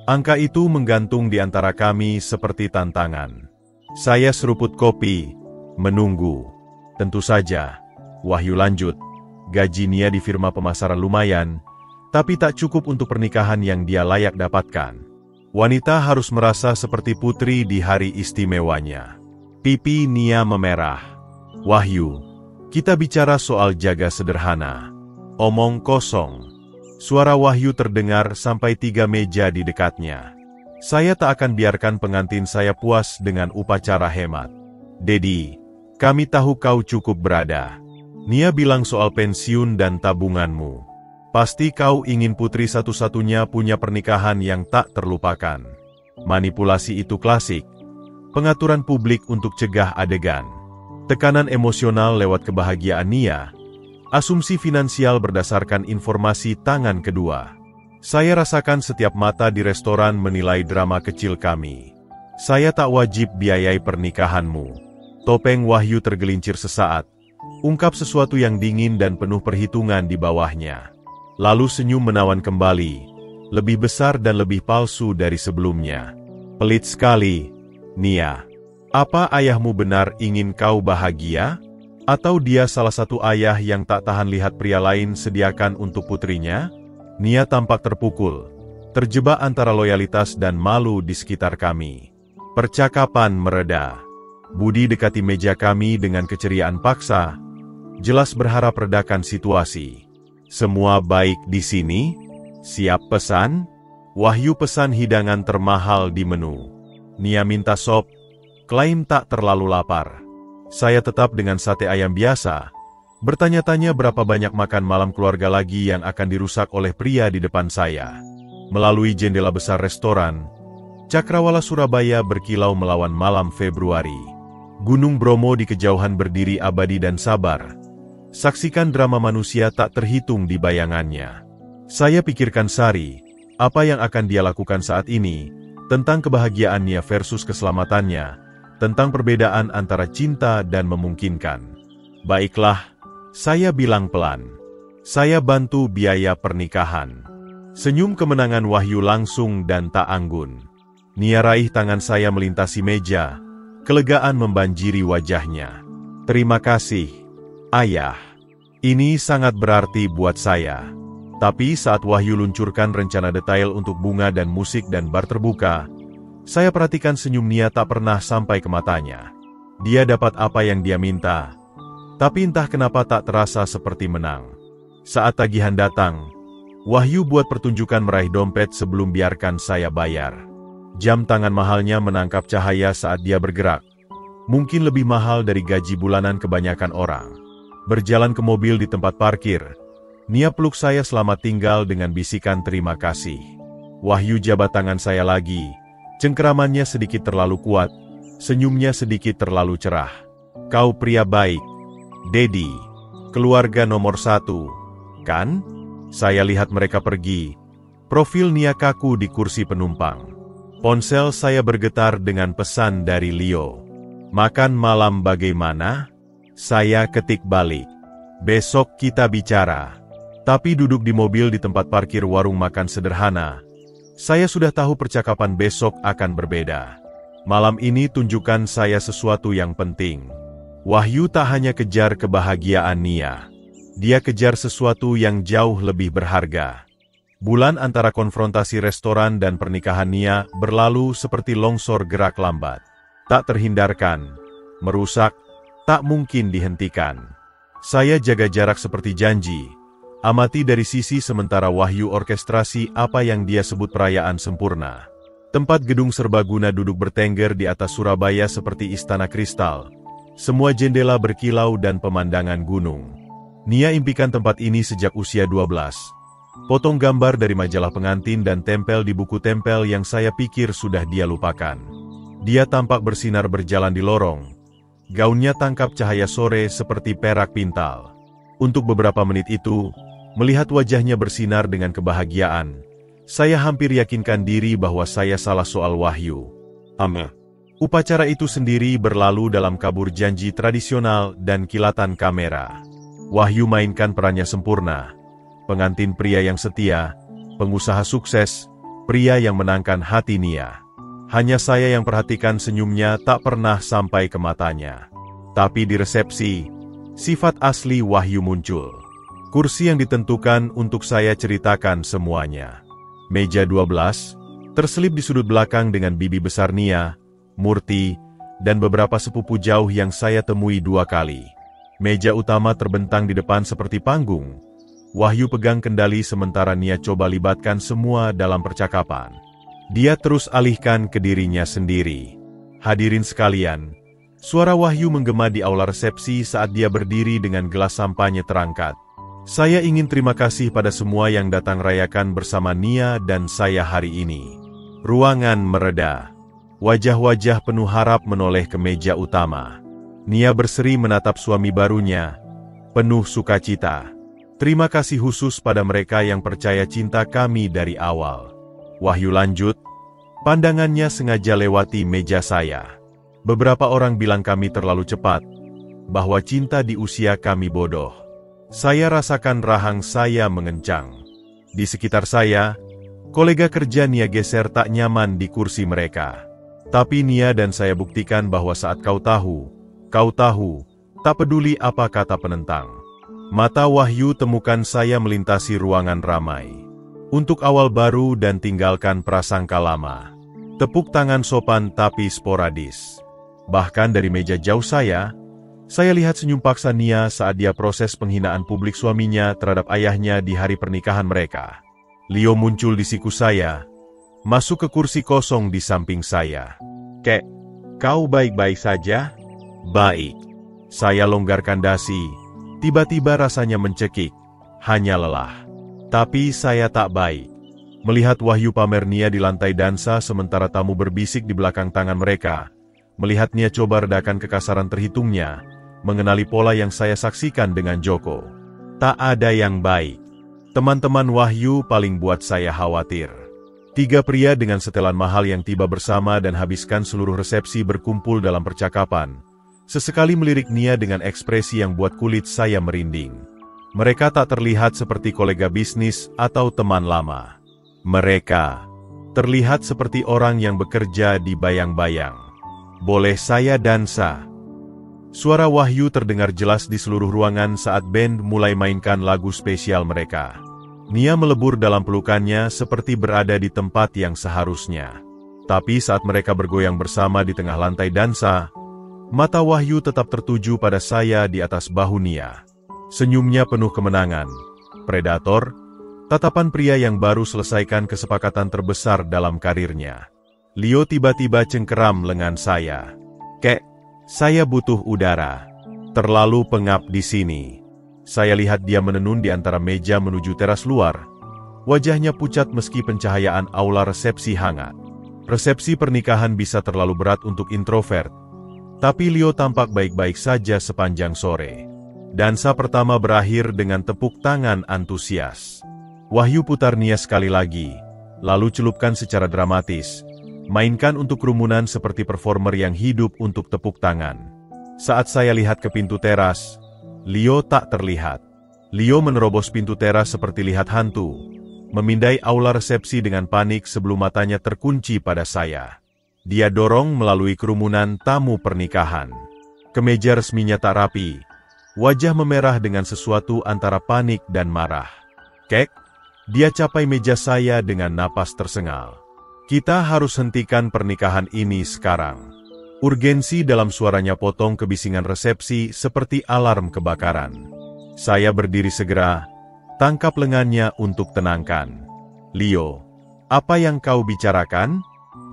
Speaker 1: Angka itu menggantung di antara kami seperti tantangan. Saya seruput kopi, menunggu. Tentu saja, Wahyu lanjut. Gaji Nia di firma pemasaran lumayan, tapi tak cukup untuk pernikahan yang dia layak dapatkan. Wanita harus merasa seperti putri di hari istimewanya. Pipi Nia memerah. Wahyu, kita bicara soal jaga sederhana. Omong kosong. Suara Wahyu terdengar sampai 3 meja di dekatnya. Saya tak akan biarkan pengantin saya puas dengan upacara hemat. Dedi, kami tahu kau cukup berada. Nia bilang soal pensiun dan tabunganmu. Pasti kau ingin putri satu-satunya punya pernikahan yang tak terlupakan. Manipulasi itu klasik. pengaturan publik untuk cegah adegan, tekanan emosional lewat kebahagiaan Nia, asumsi finansial berdasarkan informasi tangan kedua. Saya rasakan setiap mata di restoran menilai drama kecil kami. Saya tak wajib biayai pernikahanmu. Topeng Wahyu tergelincir sesaat, ungkap sesuatu yang dingin dan penuh perhitungan di bawahnya. Lalu senyum menawan kembali, lebih besar dan lebih palsu dari sebelumnya. Pelit sekali, Nia. Apa ayahmu benar ingin kau bahagia? Atau dia salah satu ayah yang tak tahan lihat pria lain sediakan untuk putrinya? Nia tampak terpukul, terjebak antara loyalitas dan malu di sekitar kami. Percakapan mereda. Budi dekati meja kami dengan keceriaan paksa, jelas berharap redakan situasi. Semua baik di sini? Siap pesan? Wahyu pesan hidangan termahal di menu. Nia minta sop, klaim tak terlalu lapar. Saya tetap dengan sate ayam biasa, bertanya-tanya berapa banyak makan malam keluarga lagi yang akan dirusak oleh pria di depan saya. Melalui jendela besar restoran, Cakrawala Surabaya berkilau melawan malam Februari. Gunung Bromo di kejauhan berdiri abadi dan sabar. Saksikan drama manusia tak terhitung di bayangannya. Saya pikirkan Sari, apa yang akan dia lakukan saat ini, tentang kebahagiaannya versus keselamatannya, tentang perbedaan antara cinta dan memungkinkan. Baiklah, saya bilang pelan. Saya bantu biaya pernikahan. Senyum kemenangan Wahyu langsung dan tak anggun. Nia raih tangan saya melintasi meja, kelegaan membanjiri wajahnya. Terima kasih, Ayah. Ini sangat berarti buat saya. Tapi saat Wahyu luncurkan rencana detail untuk bunga dan musik dan bar terbuka, saya perhatikan senyum Nia tak pernah sampai ke matanya. Dia dapat apa yang dia minta, tapi entah kenapa tak terasa seperti menang. Saat tagihan datang, Wahyu buat pertunjukan meraih dompet sebelum biarkan saya bayar. Jam tangan mahalnya menangkap cahaya saat dia bergerak. Mungkin lebih mahal dari gaji bulanan kebanyakan orang. Berjalan ke mobil di tempat parkir, Nia peluk saya selamat tinggal dengan bisikan terima kasih. Wahyu jabat tangan saya lagi. Cengkeramannya sedikit terlalu kuat, senyumnya sedikit terlalu cerah. Kau pria baik, Dedi. Keluarga nomor 1, kan? Saya lihat mereka pergi. Profil Nia kaku di kursi penumpang. Ponsel saya bergetar dengan pesan dari Leo. Makan malam bagaimana? Saya ketik balik. Besok kita bicara. Tapi duduk di mobil di tempat parkir warung makan sederhana, saya sudah tahu percakapan besok akan berbeda. Malam ini tunjukkan saya sesuatu yang penting. Wahyu tak hanya kejar kebahagiaan Nia. Dia kejar sesuatu yang jauh lebih berharga. Bulan antara konfrontasi restoran dan pernikahan Nia berlalu seperti longsor gerak lambat. Tak terhindarkan, merusak, tak mungkin dihentikan. Saya jaga jarak seperti janji. Amati dari sisi sementara Wahyu orkestrasi apa yang dia sebut perayaan sempurna. Tempat gedung serbaguna duduk bertengger di atas Surabaya seperti istana kristal. Semua jendela berkilau dan pemandangan gunung. Nia impikan tempat ini sejak usia 12. Potong gambar dari majalah pengantin dan tempel di buku tempel yang saya pikir sudah dia lupakan. Dia tampak bersinar berjalan di lorong. Gaunnya tangkap cahaya sore seperti perak pintal. Untuk beberapa menit itu, melihat wajahnya bersinar dengan kebahagiaan, saya hampir yakinkan diri bahwa saya salah soal Wahyu. Upacara itu sendiri berlalu dalam kabur janji tradisional dan kilatan kamera. Wahyu mainkan perannya sempurna. Pengantin pria yang setia, pengusaha sukses, pria yang menangkan hati Nia. Hanya saya yang perhatikan senyumnya tak pernah sampai ke matanya. Tapi di resepsi, sifat asli Wahyu muncul. Kursi yang ditentukan untuk saya ceritakan semuanya. Meja 12, terselip di sudut belakang dengan bibi besar Nia, Murti, dan beberapa sepupu jauh yang saya temui 2 kali. Meja utama terbentang di depan seperti panggung. Wahyu pegang kendali sementara Nia coba libatkan semua dalam percakapan. Dia terus alihkan ke dirinya sendiri. Hadirin sekalian, suara Wahyu menggema di aula resepsi saat dia berdiri dengan gelas sampahnya terangkat. Saya ingin terima kasih pada semua yang datang rayakan bersama Nia dan saya hari ini. Ruangan mereda. Wajah-wajah penuh harap menoleh ke meja utama. Nia berseri menatap suami barunya, penuh sukacita. Terima kasih khusus pada mereka yang percaya cinta kami dari awal. Wahyu lanjut, pandangannya sengaja lewati meja saya. Beberapa orang bilang kami terlalu cepat, bahwa cinta di usia kami bodoh. Saya rasakan rahang saya mengencang. Di sekitar saya, kolega kerja Nia geser tak nyaman di kursi mereka. Tapi Nia dan saya buktikan bahwa saat kau tahu, tak peduli apa kata penentang. Mata Wahyu temukan saya melintasi ruangan ramai. Untuk awal baru dan tinggalkan prasangka lama. Tepuk tangan sopan tapi sporadis. Bahkan dari meja jauh saya lihat senyum paksa Nia saat dia proses penghinaan publik suaminya terhadap ayahnya di hari pernikahan mereka. Leo muncul di siku saya, masuk ke kursi kosong di samping saya. Kek, kau baik-baik saja? Baik. Saya longgarkan dasi, tiba-tiba rasanya mencekik, hanya lelah. Tapi saya tak baik. Melihat Wahyu pamer Nia di lantai dansa sementara tamu berbisik di belakang tangan mereka. Melihat Nia coba redakan kekasaran terhitungnya, mengenali pola yang saya saksikan dengan Joko. Tak ada yang baik. Teman-teman Wahyu paling buat saya khawatir. 3 pria dengan setelan mahal yang tiba bersama dan habiskan seluruh resepsi berkumpul dalam percakapan. Sesekali melirik Nia dengan ekspresi yang buat kulit saya merinding. Mereka tak terlihat seperti kolega bisnis atau teman lama. Mereka terlihat seperti orang yang bekerja di bayang-bayang. Boleh saya dansa? Suara Wahyu terdengar jelas di seluruh ruangan saat band mulai mainkan lagu spesial mereka. Nia melebur dalam pelukannya seperti berada di tempat yang seharusnya. Tapi saat mereka bergoyang bersama di tengah lantai dansa, mata Wahyu tetap tertuju pada saya di atas bahu Nia. Senyumnya penuh kemenangan. Predator, tatapan pria yang baru selesaikan kesepakatan terbesar dalam karirnya. Leo tiba-tiba cengkeram lengan saya. Kek, saya butuh udara. Terlalu pengap di sini. Saya lihat dia menenun di antara meja menuju teras luar. Wajahnya pucat meski pencahayaan aula resepsi hangat. Resepsi pernikahan bisa terlalu berat untuk introvert. Tapi Leo tampak baik-baik saja sepanjang sore. Dansa pertama berakhir dengan tepuk tangan antusias. Wahyu putar Nia sekali lagi, lalu celupkan secara dramatis. Mainkan untuk kerumunan seperti performer yang hidup untuk tepuk tangan. Saat saya lihat ke pintu teras, Leo tak terlihat. Leo menerobos pintu teras seperti lihat hantu, memindai aula resepsi dengan panik sebelum matanya terkunci pada saya. Dia dorong melalui kerumunan tamu pernikahan. Kemeja resminya tak rapi, wajah memerah dengan sesuatu antara panik dan marah. Kek, dia capai meja saya dengan napas tersengal. Kita harus hentikan pernikahan ini sekarang. Urgensi dalam suaranya potong kebisingan resepsi seperti alarm kebakaran. Saya berdiri segera, tangkap lengannya untuk tenangkan. Leo, apa yang kau bicarakan?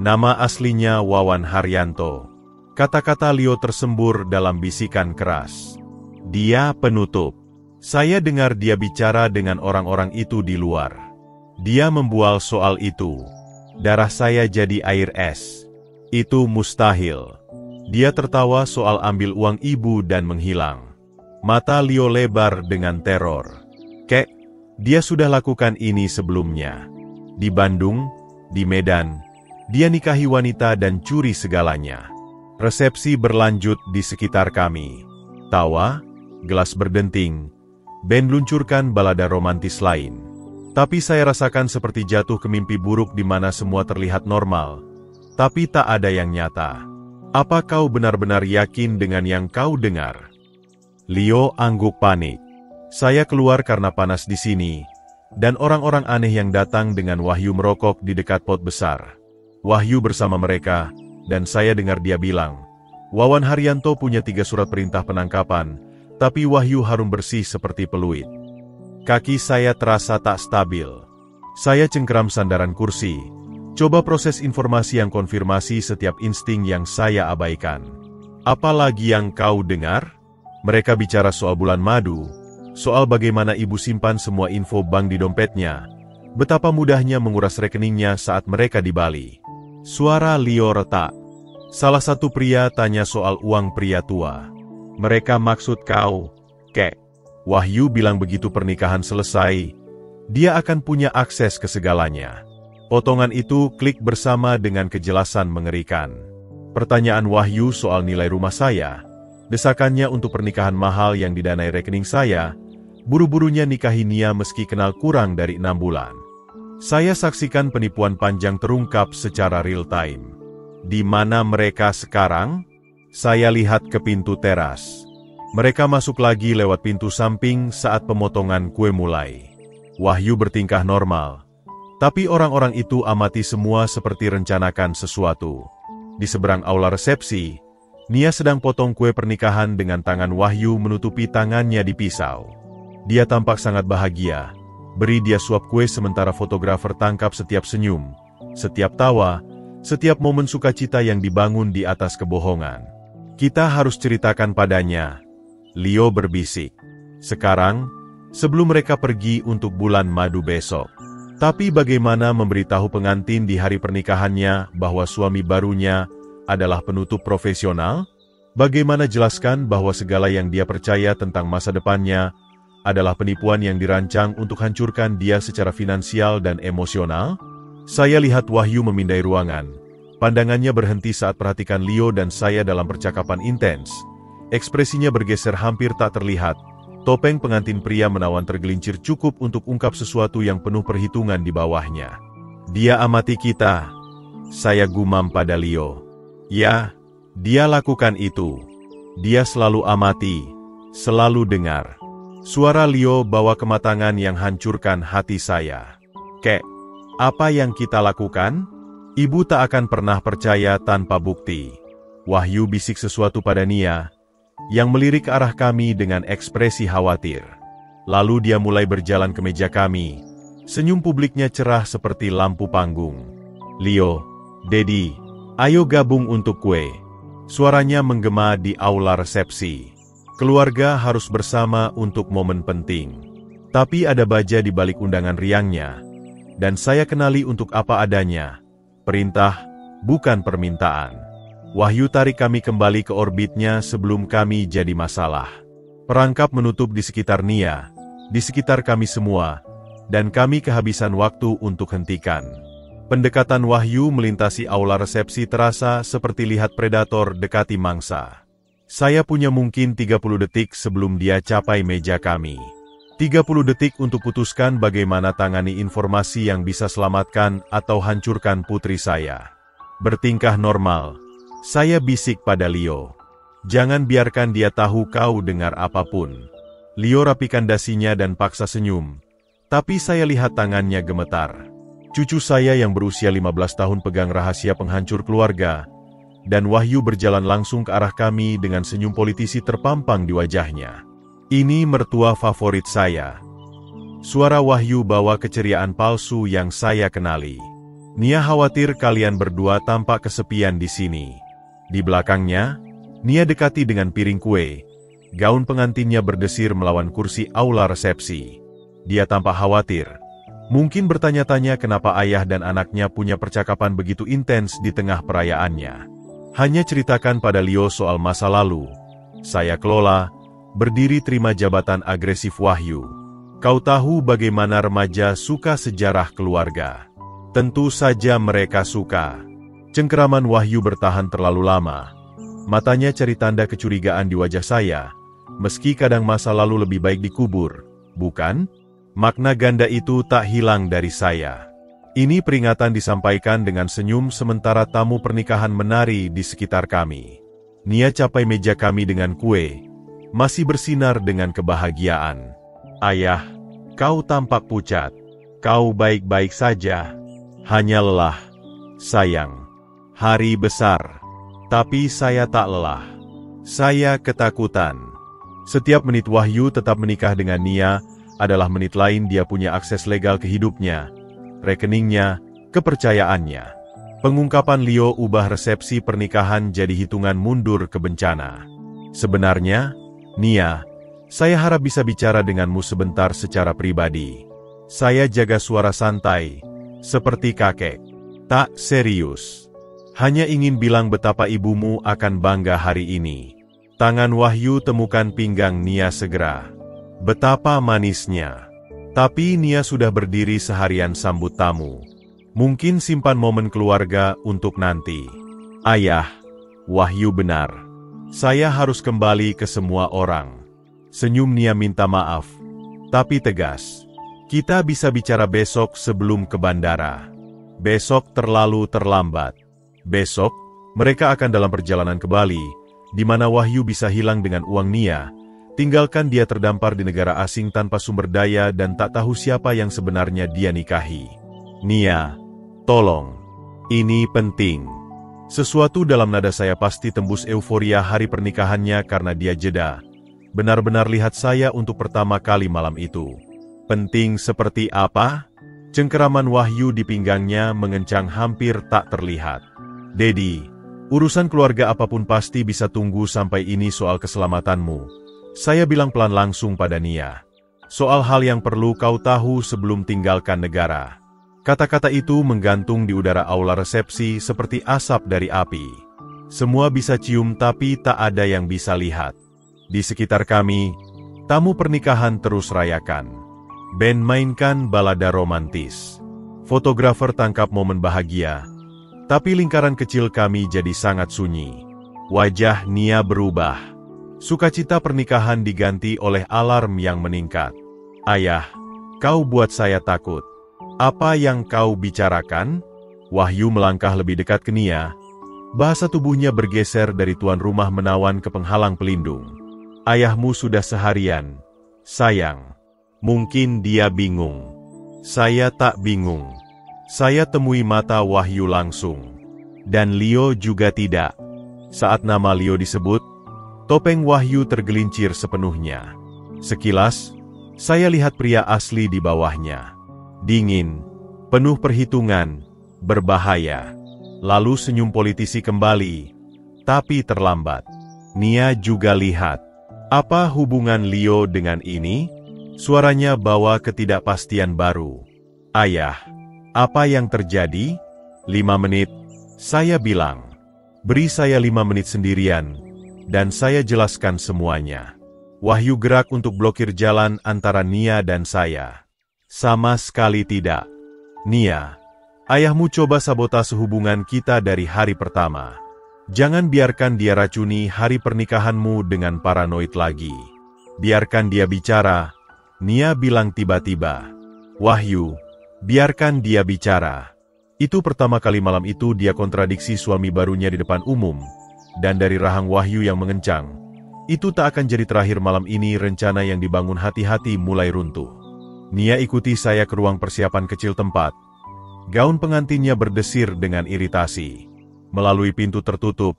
Speaker 1: Nama aslinya Wawan Haryanto. Kata-kata Leo tersembur dalam bisikan keras. Dia penutup. Saya dengar dia bicara dengan orang-orang itu di luar. Dia membual soal itu. Darah saya jadi air es. Itu mustahil. Dia tertawa soal ambil uang ibu dan menghilang. Mata Leo lebar dengan teror. Kek, dia sudah lakukan ini sebelumnya. Di Bandung, di Medan, dia nikahi wanita dan curi segalanya. Resepsi berlanjut di sekitar kami. Tawa, gelas berdenting, band luncurkan balada romantis lain. Tapi saya rasakan seperti jatuh ke mimpi buruk di mana semua terlihat normal, tapi tak ada yang nyata. Apa kau benar-benar yakin dengan yang kau dengar? Leo angguk panik. Saya keluar karena panas di sini, dan orang-orang aneh yang datang dengan Wahyu merokok di dekat pot besar. Wahyu bersama mereka, dan saya dengar dia bilang, Wawan Haryanto punya 3 surat perintah penangkapan, tapi Wahyu harum bersih seperti peluit. Kaki saya terasa tak stabil. Saya cengkeram sandaran kursi, coba proses informasi yang konfirmasi setiap insting yang saya abaikan. Apalagi yang kau dengar? Mereka bicara soal bulan madu, soal bagaimana ibu simpan semua info bank di dompetnya, betapa mudahnya menguras rekeningnya saat mereka di Bali. Suara Leo retak. Salah satu pria tanya soal uang pria tua. Mereka maksud kau, kek. Wahyu bilang begitu pernikahan selesai, dia akan punya akses ke segalanya. Potongan itu klik bersama dengan kejelasan mengerikan. Pertanyaan Wahyu soal nilai rumah saya, desakannya untuk pernikahan mahal yang didanai rekening saya, buru-burunya nikahi Nia meski kenal kurang dari 6 bulan. Saya saksikan penipuan panjang terungkap secara real time. Di mana mereka sekarang? Saya lihat ke pintu teras. Mereka masuk lagi lewat pintu samping saat pemotongan kue mulai. Wahyu bertingkah normal. Tapi orang-orang itu amati semua seperti rencanakan sesuatu. Di seberang aula resepsi, Nia sedang potong kue pernikahan dengan tangan Wahyu menutupi tangannya di pisau. Dia tampak sangat bahagia. Beri dia suap kue sementara fotografer tangkap setiap senyum, setiap tawa, setiap momen sukacita yang dibangun di atas kebohongan. Kita harus ceritakan padanya, Leo berbisik. Sekarang, sebelum mereka pergi untuk bulan madu besok. Tapi bagaimana memberitahu pengantin di hari pernikahannya bahwa suami barunya adalah penutup profesional? Bagaimana jelaskan bahwa segala yang dia percaya tentang masa depannya adalah penipuan yang dirancang untuk hancurkan dia secara finansial dan emosional? Saya lihat Wahyu memindai ruangan. Pandangannya berhenti saat perhatikan Leo dan saya dalam percakapan intens. Ekspresinya bergeser hampir tak terlihat. Topeng pengantin pria menawan tergelincir cukup untuk ungkap sesuatu yang penuh perhitungan di bawahnya. Dia amati kita. Saya gumam pada Leo. Ya, dia lakukan itu. Dia selalu amati, selalu dengar. Suara Leo bawa kematangan yang hancurkan hati saya. Kek, apa yang kita lakukan? Ibu tak akan pernah percaya tanpa bukti. Wahyu bisik sesuatu pada Nia, yang melirik ke arah kami dengan ekspresi khawatir. Lalu dia mulai berjalan ke meja kami. Senyum publiknya cerah seperti lampu panggung. Leo, Dedi, ayo gabung untuk kue. Suaranya menggema di aula resepsi. Keluarga harus bersama untuk momen penting. Tapi ada baja di balik undangan riangnya. Dan saya kenali untuk apa adanya. Perintah, bukan permintaan. Wahyu tarik kami kembali ke orbitnya sebelum kami jadi masalah. Perangkap menutup di sekitar Nia, di sekitar kami semua, dan kami kehabisan waktu untuk hentikan. Pendekatan Wahyu melintasi aula resepsi terasa seperti lihat predator dekati mangsa. Saya punya mungkin 30 detik sebelum dia capai meja kami. 30 detik untuk putuskan bagaimana tangani informasi yang bisa selamatkan atau hancurkan putri saya. Bertingkah normal. Saya bisik pada Leo. Jangan biarkan dia tahu kau dengar apapun. Leo rapikan dasinya dan paksa senyum. Tapi saya lihat tangannya gemetar. Cucu saya yang berusia 15 tahun pegang rahasia penghancur keluarga. Dan Wahyu berjalan langsung ke arah kami dengan senyum politisi terpampang di wajahnya. Ini mertua favorit saya. Suara Wahyu bawa keceriaan palsu yang saya kenali. Nia khawatir kalian berdua tampak kesepian di sini. Di belakangnya, Nia dekati dengan piring kue. Gaun pengantinnya berdesir melawan kursi aula resepsi. Dia tampak khawatir. Mungkin bertanya-tanya kenapa ayah dan anaknya punya percakapan begitu intens di tengah perayaannya. Hanya ceritakan pada Leo soal masa lalu. Saya kelola, berdiri terima jabatan agresif Wahyu. Kau tahu bagaimana remaja suka sejarah keluarga. Tentu saja mereka suka. Cengkeraman Wahyu bertahan terlalu lama. Matanya cari tanda kecurigaan di wajah saya. Meski kadang masa lalu lebih baik dikubur, bukan? Makna ganda itu tak hilang dari saya. Ini peringatan disampaikan dengan senyum sementara tamu pernikahan menari di sekitar kami. Nia capai meja kami dengan kue. Masih bersinar dengan kebahagiaan. Ayah, kau tampak pucat. Kau baik-baik saja. Hanya lelah. Sayang. Hari besar. Tapi saya tak lelah. Saya ketakutan. Setiap menit Wahyu tetap menikah dengan Nia adalah menit lain dia punya akses legal ke hidupnya, rekeningnya, kepercayaannya. Pengungkapan Leo ubah resepsi pernikahan jadi hitungan mundur ke bencana. Sebenarnya, Nia, saya harap bisa bicara denganmu sebentar secara pribadi. Saya jaga suara santai, seperti kakek. Tak serius. Hanya ingin bilang betapa ibumu akan bangga hari ini. Tangan Wahyu temukan pinggang Nia segera. Betapa manisnya. Tapi Nia sudah berdiri seharian sambut tamu. Mungkin simpan momen keluarga untuk nanti. Ayah, Wahyu benar. Saya harus kembali ke semua orang. Senyum Nia minta maaf, tapi tegas. Kita bisa bicara besok sebelum ke bandara. Besok terlalu terlambat. Besok, mereka akan dalam perjalanan ke Bali, di mana Wahyu bisa hilang dengan uang Nia, tinggalkan dia terdampar di negara asing tanpa sumber daya dan tak tahu siapa yang sebenarnya dia nikahi. Nia, tolong. Ini penting. Sesuatu dalam nada saya pasti tembus euforia hari pernikahannya karena dia jeda. Benar-benar lihat saya untuk pertama kali malam itu. Penting seperti apa? Cengkeraman Wahyu di pinggangnya mengencang hampir tak terlihat. Dedi, urusan keluarga apapun pasti bisa tunggu sampai ini soal keselamatanmu. Saya bilang pelan langsung pada Nia. Soal hal yang perlu kau tahu sebelum tinggalkan negara. Kata-kata itu menggantung di udara aula resepsi seperti asap dari api. Semua bisa cium tapi tak ada yang bisa lihat. Di sekitar kami, tamu pernikahan terus rayakan. Band mainkan balada romantis. Fotografer tangkap momen bahagia. Tapi lingkaran kecil kami jadi sangat sunyi. Wajah Nia berubah. Sukacita pernikahan diganti oleh alarm yang meningkat. Ayah, kau buat saya takut. Apa yang kau bicarakan? Wahyu melangkah lebih dekat ke Nia. Bahasa tubuhnya bergeser dari tuan rumah menawan ke penghalang pelindung. Ayahmu sudah seharian. Sayang. Mungkin dia bingung. Saya tak bingung. Saya temui mata Wahyu langsung. Dan Leo juga tidak. Saat nama Leo disebut, topeng Wahyu tergelincir sepenuhnya. Sekilas, saya lihat pria asli di bawahnya. Dingin, penuh perhitungan, berbahaya. Lalu senyum politisi kembali, tapi terlambat. Nia juga lihat. Apa hubungan Leo dengan ini? Suaranya bawa ketidakpastian baru. Ayah, apa yang terjadi? 5 menit, saya bilang. Beri saya 5 menit sendirian, dan saya jelaskan semuanya. Wahyu gerak untuk blokir jalan antara Nia dan saya. Sama sekali tidak. Nia, ayahmu coba sabotase hubungan kita dari hari pertama. Jangan biarkan dia racuni hari pernikahanmu dengan paranoid lagi. Biarkan dia bicara, Nia bilang tiba-tiba. Wahyu, biarkan dia bicara. Itu pertama kali malam itu dia kontradiksi suami barunya di depan umum, dan dari rahang Wahyu yang mengencang. Itu tak akan jadi terakhir malam ini. Rencana yang dibangun hati-hati mulai runtuh. Nia ikuti saya ke ruang persiapan kecil tempat. Gaun pengantinnya berdesir dengan iritasi. Melalui pintu tertutup,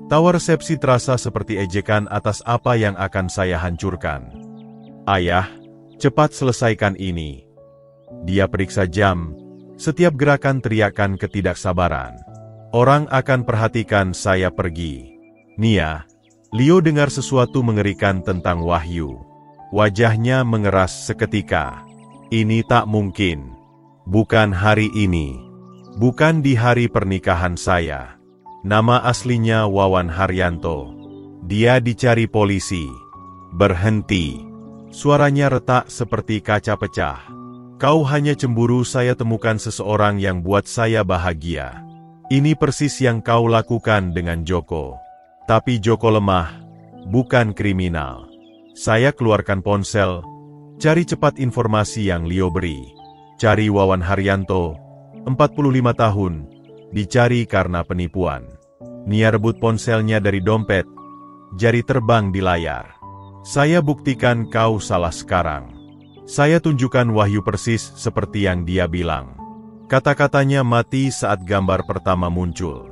Speaker 1: tawa resepsi terasa seperti ejekan atas apa yang akan saya hancurkan. Ayah, cepat selesaikan ini. Dia periksa jam, setiap gerakan teriakan ketidaksabaran. Orang akan perhatikan saya pergi. Nia, Leo dengar sesuatu mengerikan tentang Wahyu. Wajahnya mengeras seketika. Ini tak mungkin. Bukan hari ini. Bukan di hari pernikahan saya. Nama aslinya Wawan Haryanto. Dia dicari polisi. Berhenti. Suaranya retak seperti kaca pecah. Kau hanya cemburu saya temukan seseorang yang buat saya bahagia. Ini persis yang kau lakukan dengan Joko. Tapi Joko lemah, bukan kriminal. Saya keluarkan ponsel, cari cepat informasi yang Leo beri. Cari Wawan Haryanto, 45 tahun, dicari karena penipuan. Nia rebut ponselnya dari dompet, jari terbang di layar. Saya buktikan kau salah sekarang. Saya tunjukkan Wahyu persis seperti yang dia bilang. Kata-katanya mati saat gambar pertama muncul.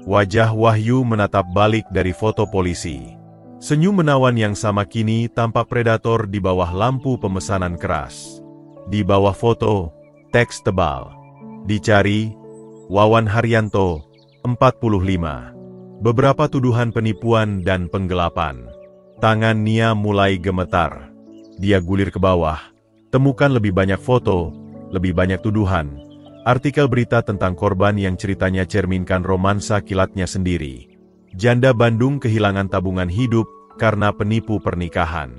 Speaker 1: Wajah Wahyu menatap balik dari foto polisi. Senyum menawan yang sama kini tampak predator di bawah lampu pemesanan keras. Di bawah foto, teks tebal. Dicari, Wawan Haryanto, 45. Beberapa tuduhan penipuan dan penggelapan. Tangan Nia mulai gemetar. Dia gulir ke bawah. Temukan lebih banyak foto, lebih banyak tuduhan. Artikel berita tentang korban yang ceritanya cerminkan romansa kilatnya sendiri. Janda Bandung kehilangan tabungan hidup karena penipu pernikahan.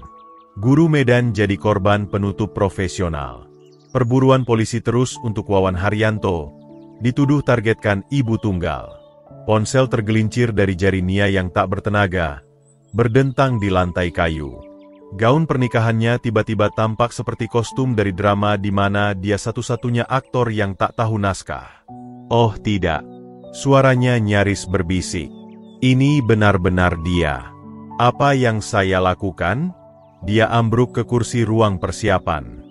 Speaker 1: Guru Medan jadi korban penutup profesional. Perburuan polisi terus untuk Wawan Haryanto, dituduh targetkan ibu tunggal. Ponsel tergelincir dari jari Nia yang tak bertenaga, berdentang di lantai kayu. Gaun pernikahannya tiba-tiba tampak seperti kostum dari drama di mana dia satu-satunya aktor yang tak tahu naskah. Oh tidak, suaranya nyaris berbisik. Ini benar-benar dia. Apa yang saya lakukan? Dia ambruk ke kursi ruang persiapan.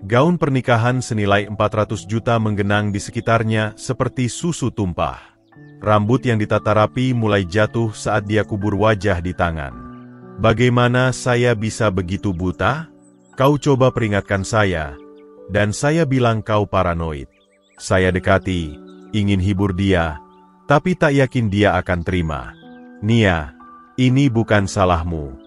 Speaker 1: Gaun pernikahan senilai 400 juta menggenang di sekitarnya seperti susu tumpah. Rambut yang ditata rapi mulai jatuh saat dia kubur wajah di tangan. Bagaimana saya bisa begitu buta? Kau coba peringatkan saya, dan saya bilang kau paranoid. Saya dekati, ingin hibur dia, tapi tak yakin dia akan terima. Nia, ini bukan salahmu.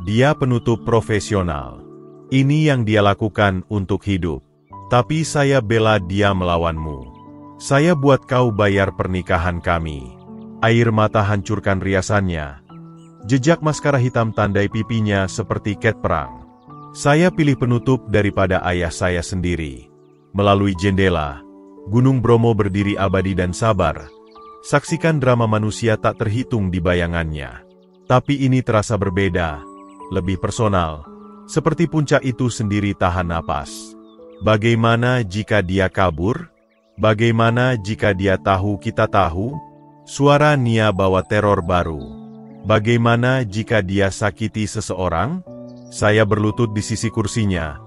Speaker 1: Dia penutup profesional. Ini yang dia lakukan untuk hidup. Tapi saya bela dia melawanmu. Saya buat kau bayar pernikahan kami. Air mata hancurkan riasannya. Jejak maskara hitam tandai pipinya seperti ket perang. Saya pilih penutup daripada ayah saya sendiri. Melalui jendela, Gunung Bromo berdiri abadi dan sabar. Saksikan drama manusia tak terhitung di bayangannya. Tapi ini terasa berbeda, lebih personal, seperti puncak itu sendiri tahan napas. Bagaimana jika dia kabur? Bagaimana jika dia tahu kita tahu? Suara Nia bawa teror baru. Bagaimana jika dia sakiti seseorang? Saya berlutut di sisi kursinya,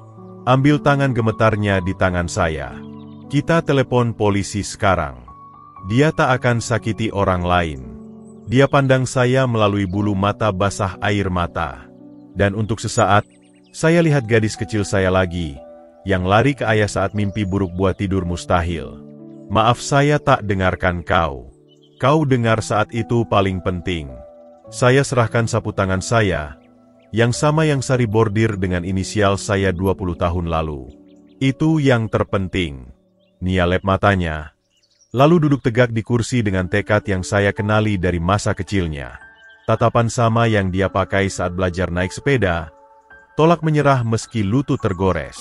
Speaker 1: ambil tangan gemetarnya di tangan saya. Kita telepon polisi sekarang. Dia tak akan sakiti orang lain. Dia pandang saya melalui bulu mata basah air mata. Dan untuk sesaat, saya lihat gadis kecil saya lagi, yang lari ke ayah saat mimpi buruk buat tidur mustahil. Maaf saya tak dengarkan kau. Kau dengar saat itu paling penting. Saya serahkan sapu tangan saya, yang sama yang sari bordir dengan inisial saya 20 tahun lalu. Itu yang terpenting. Nia lep matanya, lalu duduk tegak di kursi dengan tekad yang saya kenali dari masa kecilnya. Tatapan sama yang dia pakai saat belajar naik sepeda, tolak menyerah meski lutut tergores.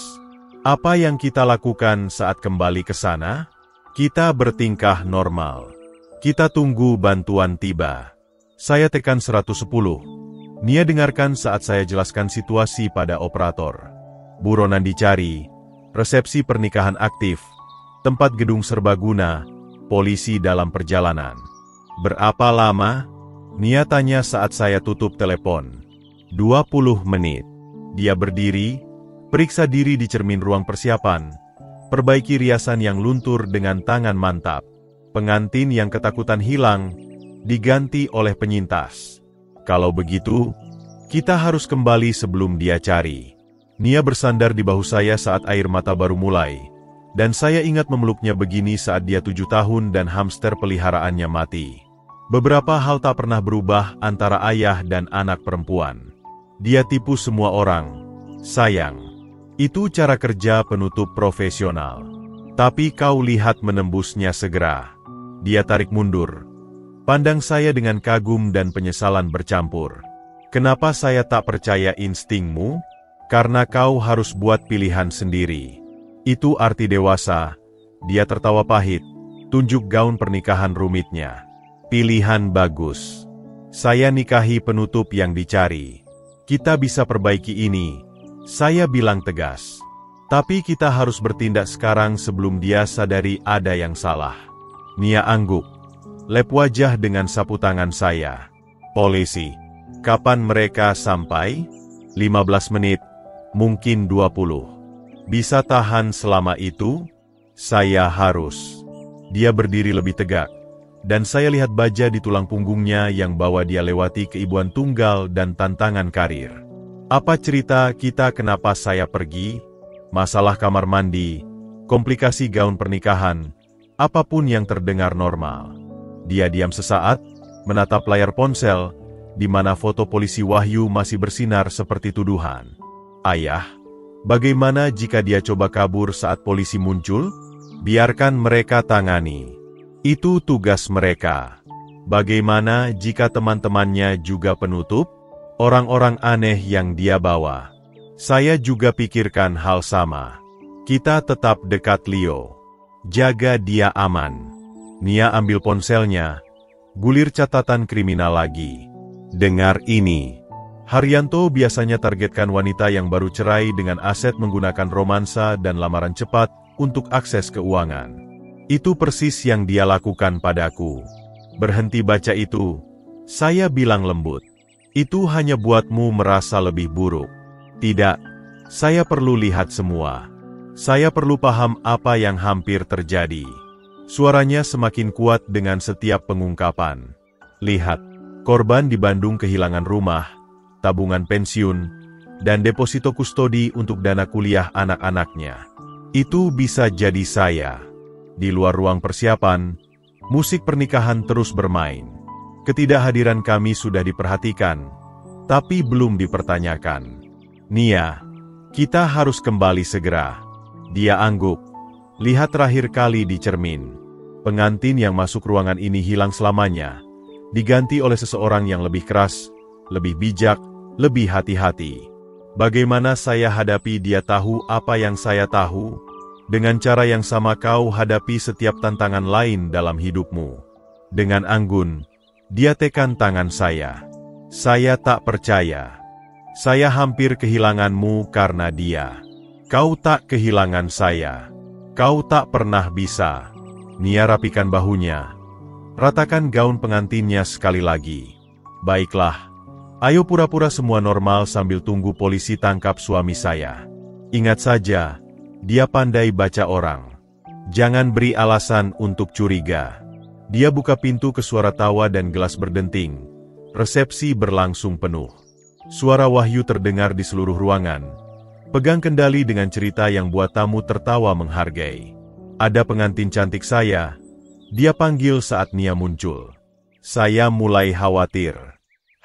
Speaker 1: Apa yang kita lakukan saat kembali ke sana? Kita bertingkah normal. Kita tunggu bantuan tiba. Saya tekan 110. Nia dengarkan saat saya jelaskan situasi pada operator. Buronan dicari, resepsi pernikahan aktif, tempat gedung serbaguna, polisi dalam perjalanan. Berapa lama? Nia tanya saat saya tutup telepon. 20 menit. Dia berdiri, periksa diri di cermin ruang persiapan, perbaiki riasan yang luntur dengan tangan mantap. Pengantin yang ketakutan hilang, diganti oleh penyintas. Kalau begitu, kita harus kembali sebelum dia cari. Nia bersandar di bahu saya saat air mata baru mulai, dan saya ingat memeluknya begini saat dia 7 tahun dan hamster peliharaannya mati. Beberapa hal tak pernah berubah antara ayah dan anak perempuan. Dia tipu semua orang. Sayang, itu cara kerja penutup profesional. Tapi kau lihat menembusnya segera. Dia tarik mundur. Pandang saya dengan kagum dan penyesalan bercampur. Kenapa saya tak percaya instingmu? Karena kau harus buat pilihan sendiri. Itu arti dewasa. Dia tertawa pahit, tunjuk gaun pernikahan rumitnya. Pilihan bagus. Saya nikahi penutup yang dicari. Kita bisa perbaiki ini, saya bilang tegas. Tapi kita harus bertindak sekarang sebelum dia sadari ada yang salah. Nia angguk. Lep wajah dengan sapu tangan saya. Polisi. Kapan mereka sampai? 15 menit, mungkin 20. Bisa tahan selama itu? Saya harus. Dia berdiri lebih tegak, dan saya lihat baja di tulang punggungnya yang bawa dia lewati keibuan tunggal dan tantangan karir. Apa cerita kita kenapa saya pergi? Masalah kamar mandi, komplikasi gaun pernikahan, apapun yang terdengar normal. Dia diam sesaat, menatap layar ponsel, di mana foto polisi Wahyu masih bersinar seperti tuduhan. Ayah, bagaimana jika dia coba kabur saat polisi muncul? Biarkan mereka tangani. Itu tugas mereka. Bagaimana jika teman-temannya juga penutup? Orang-orang aneh yang dia bawa. Saya juga pikirkan hal sama. Kita tetap dekat Leo. Jaga dia aman. Nia ambil ponselnya, gulir catatan kriminal lagi. Dengar ini. Haryanto biasanya targetkan wanita yang baru cerai dengan aset menggunakan romansa dan lamaran cepat untuk akses keuangan. Itu persis yang dia lakukan padaku. Berhenti baca itu, saya bilang lembut. Itu hanya buatmu merasa lebih buruk. Tidak, saya perlu lihat semua. Saya perlu paham apa yang hampir terjadi. Suaranya semakin kuat dengan setiap pengungkapan. Lihat, korban di Bandung kehilangan rumah, tabungan pensiun, dan deposito kustodi untuk dana kuliah anak-anaknya. Itu bisa jadi saya. Di luar ruang persiapan, musik pernikahan terus bermain. Ketidakhadiran kami sudah diperhatikan, tapi belum dipertanyakan. Nia, kita harus kembali segera. Dia angguk. Lihat terakhir kali di cermin. Pengantin yang masuk ruangan ini hilang selamanya, diganti oleh seseorang yang lebih keras, lebih bijak, lebih hati-hati. Bagaimana saya hadapi dia tahu apa yang saya tahu? Dengan cara yang sama kau hadapi setiap tantangan lain dalam hidupmu. Dengan anggun, dia tekan tangan saya. Saya tak percaya. Saya hampir kehilanganmu karena dia. Kau tak kehilangan saya. Kau tak pernah bisa. Nia rapikan bahunya. Ratakan gaun pengantinnya sekali lagi. Baiklah. Ayo pura-pura semua normal sambil tunggu polisi tangkap suami saya. Ingat saja, dia pandai baca orang. Jangan beri alasan untuk curiga. Dia buka pintu ke suara tawa dan gelas berdenting. Resepsi berlangsung penuh. Suara Wahyu terdengar di seluruh ruangan. Pegang kendali dengan cerita yang buat tamu tertawa menghargai. Ada pengantin cantik saya. Dia panggil saat Nia muncul. Saya mulai khawatir.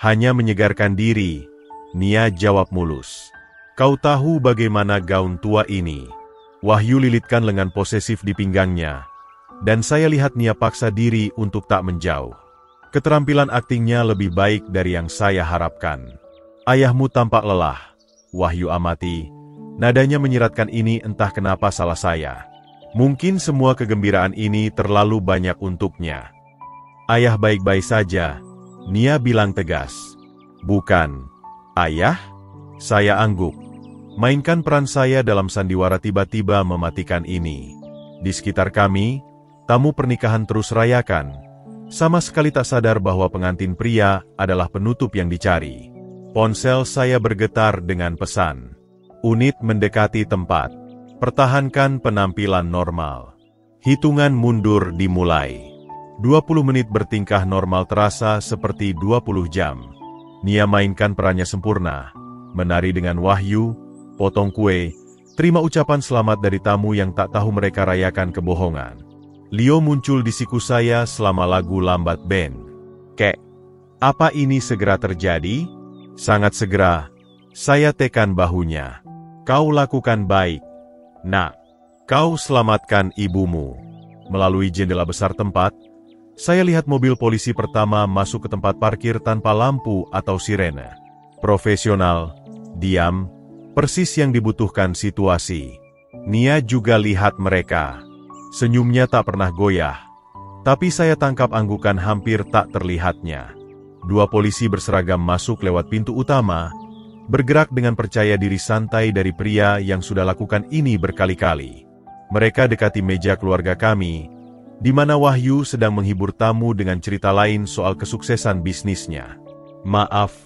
Speaker 1: Hanya menyegarkan diri. Nia jawab mulus. Kau tahu bagaimana gaun tua ini? Wahyu lilitkan lengan posesif di pinggangnya. Dan saya lihat Nia paksa diri untuk tak menjauh. Keterampilan aktingnya lebih baik dari yang saya harapkan. Ayahmu tampak lelah. Wahyu amati, nadanya menyiratkan ini entah kenapa salah saya. Mungkin semua kegembiraan ini terlalu banyak untuknya. Ayah baik-baik saja, Nia bilang tegas. Bukan, ayah? Saya angguk. Mainkan peran saya dalam sandiwara tiba-tiba mematikan ini. Di sekitar kami, tamu pernikahan terus rayakan. Sama sekali tak sadar bahwa pengantin pria adalah penutup yang dicari. Ponsel saya bergetar dengan pesan. Unit mendekati tempat. Pertahankan penampilan normal. Hitungan mundur dimulai. 20 menit bertingkah normal terasa seperti 20 jam. Nia mainkan perannya sempurna. Menari dengan Wahyu, potong kue, terima ucapan selamat dari tamu yang tak tahu mereka rayakan kebohongan. Leo muncul di siku saya selama lagu lambat band. Kek, apa ini segera terjadi? Sangat segera, saya tekan bahunya. Kau lakukan baik. Nak, kau selamatkan ibumu. Melalui jendela besar tempat, saya lihat mobil polisi pertama masuk ke tempat parkir tanpa lampu atau sirene. Profesional, diam, persis yang dibutuhkan situasi. Nia juga lihat mereka. Senyumnya tak pernah goyah. Tapi saya tangkap anggukan hampir tak terlihatnya. 2 polisi berseragam masuk lewat pintu utama, bergerak dengan percaya diri santai dari pria yang sudah lakukan ini berkali-kali. Mereka dekati meja keluarga kami, di mana Wahyu sedang menghibur tamu dengan cerita lain soal kesuksesan bisnisnya. Maaf,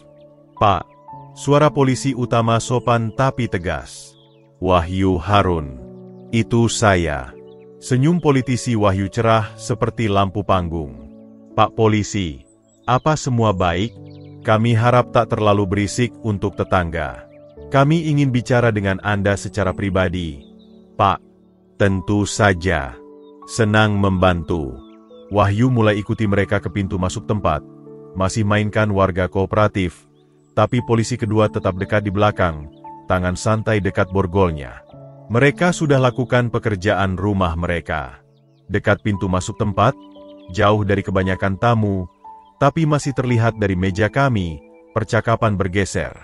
Speaker 1: Pak. Suara polisi utama sopan tapi tegas. Wahyu Harun. Itu saya. Senyum politisi Wahyu cerah seperti lampu panggung. Pak polisi. Apa semua baik? Kami harap tak terlalu berisik untuk tetangga. Kami ingin bicara dengan Anda secara pribadi. Pak, tentu saja. Senang membantu. Wahyu mulai ikuti mereka ke pintu masuk tempat. Masih mainkan warga kooperatif, tapi polisi kedua tetap dekat di belakang, tangan santai dekat borgolnya. Mereka sudah lakukan pekerjaan rumah mereka. Dekat pintu masuk tempat, jauh dari kebanyakan tamu, tapi masih terlihat dari meja kami, percakapan bergeser.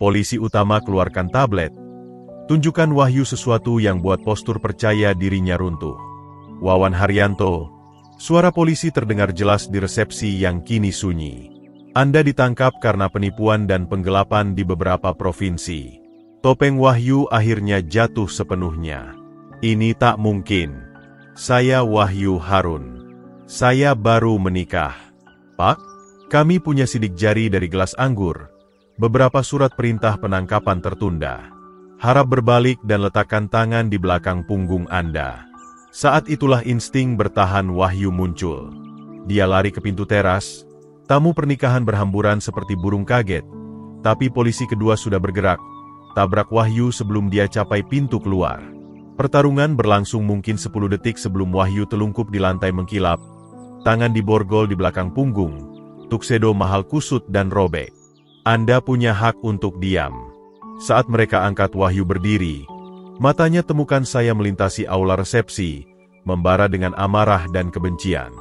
Speaker 1: Polisi utama keluarkan tablet. Tunjukkan Wahyu sesuatu yang buat postur percaya dirinya runtuh. Wawan Haryanto, suara polisi terdengar jelas di resepsi yang kini sunyi. Anda ditangkap karena penipuan dan penggelapan di beberapa provinsi. Topeng Wahyu akhirnya jatuh sepenuhnya. Ini tak mungkin. Saya Wahyu Harun. Saya baru menikah. Pak, kami punya sidik jari dari gelas anggur. Beberapa surat perintah penangkapan tertunda. Harap berbalik dan letakkan tangan di belakang punggung Anda. Saat itulah insting bertahan Wahyu muncul. Dia lari ke pintu teras. Tamu pernikahan berhamburan seperti burung kaget. Tapi polisi kedua sudah bergerak. Tabrak Wahyu sebelum dia capai pintu keluar. Pertarungan berlangsung mungkin 10 detik sebelum Wahyu telungkup di lantai mengkilap. Tangan diborgol di belakang punggung. Tuksedo mahal kusut dan robek. Anda punya hak untuk diam. Saat mereka angkat Wahyu berdiri, matanya temukan saya melintasi aula resepsi, membara dengan amarah dan kebencian.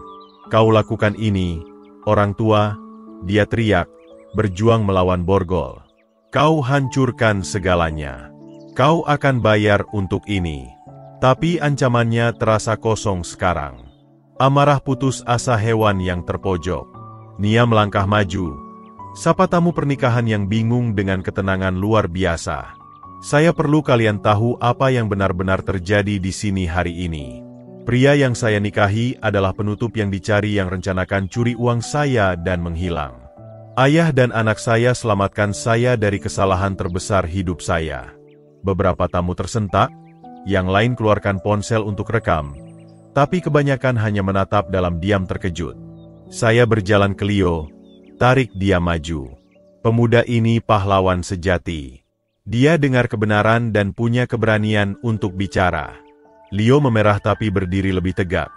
Speaker 1: Kau lakukan ini, orang tua, dia teriak, berjuang melawan borgol. Kau hancurkan segalanya. Kau akan bayar untuk ini. Tapi ancamannya terasa kosong sekarang. Amarah putus asa hewan yang terpojok. Nia melangkah maju. Sapa tamu pernikahan yang bingung dengan ketenangan luar biasa. Saya perlu kalian tahu apa yang benar-benar terjadi di sini hari ini. Pria yang saya nikahi adalah penutup yang dicari yang rencanakan curi uang saya dan menghilang. Ayah dan anak saya selamatkan saya dari kesalahan terbesar hidup saya. Beberapa tamu tersentak, yang lain keluarkan ponsel untuk rekam, tapi kebanyakan hanya menatap dalam diam terkejut. Saya berjalan ke Leo, tarik dia maju. Pemuda ini pahlawan sejati. Dia dengar kebenaran dan punya keberanian untuk bicara. Leo memerah tapi berdiri lebih tegak.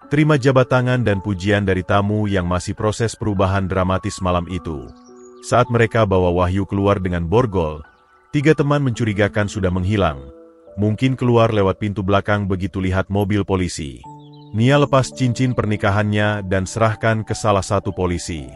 Speaker 1: Terima jabat tangan dan pujian dari tamu yang masih proses perubahan dramatis malam itu. Saat mereka bawa Wahyu keluar dengan borgol, 3 teman mencurigakan sudah menghilang. Mungkin keluar lewat pintu belakang begitu lihat mobil polisi. Nia lepas cincin pernikahannya dan serahkan ke salah satu polisi.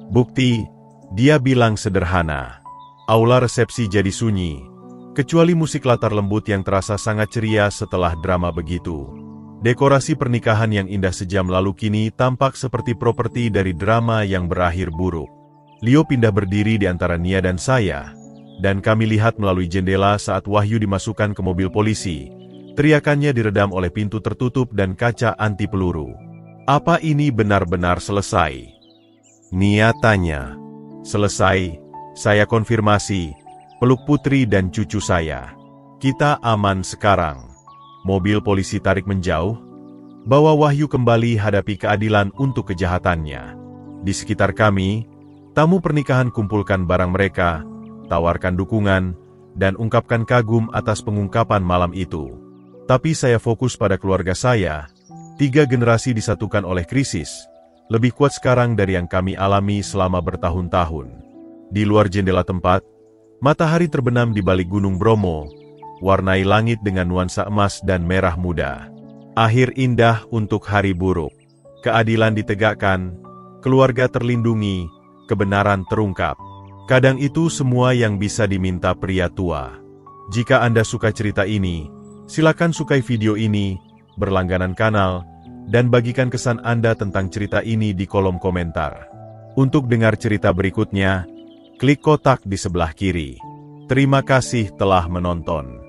Speaker 1: Bukti, dia bilang sederhana. Aula resepsi jadi sunyi. Kecuali musik latar lembut yang terasa sangat ceria setelah drama begitu. Dekorasi pernikahan yang indah sejam lalu kini tampak seperti properti dari drama yang berakhir buruk. Leo pindah berdiri di antara Nia dan saya, dan kami lihat melalui jendela saat Wahyu dimasukkan ke mobil polisi. Teriakannya diredam oleh pintu tertutup dan kaca anti peluru. Apa ini benar-benar selesai? Nia tanya. Selesai, saya konfirmasi. Peluk putri dan cucu saya. Kita aman sekarang. Mobil polisi tarik menjauh. Bawa Wahyu kembali hadapi keadilan untuk kejahatannya. Di sekitar kami, tamu pernikahan kumpulkan barang mereka, tawarkan dukungan, dan ungkapkan kagum atas pengungkapan malam itu. Tapi saya fokus pada keluarga saya. 3 generasi disatukan oleh krisis. Lebih kuat sekarang dari yang kami alami selama bertahun-tahun. Di luar jendela tempat, matahari terbenam di balik Gunung Bromo, warnai langit dengan nuansa emas dan merah muda. Akhir indah untuk hari buruk. Keadilan ditegakkan, keluarga terlindungi, kebenaran terungkap. Kadang itu semua yang bisa diminta pria tua. Jika Anda suka cerita ini, silakan sukai video ini, berlangganan kanal, dan bagikan kesan Anda tentang cerita ini di kolom komentar. Untuk dengar cerita berikutnya, klik kotak di sebelah kiri. Terima kasih telah menonton.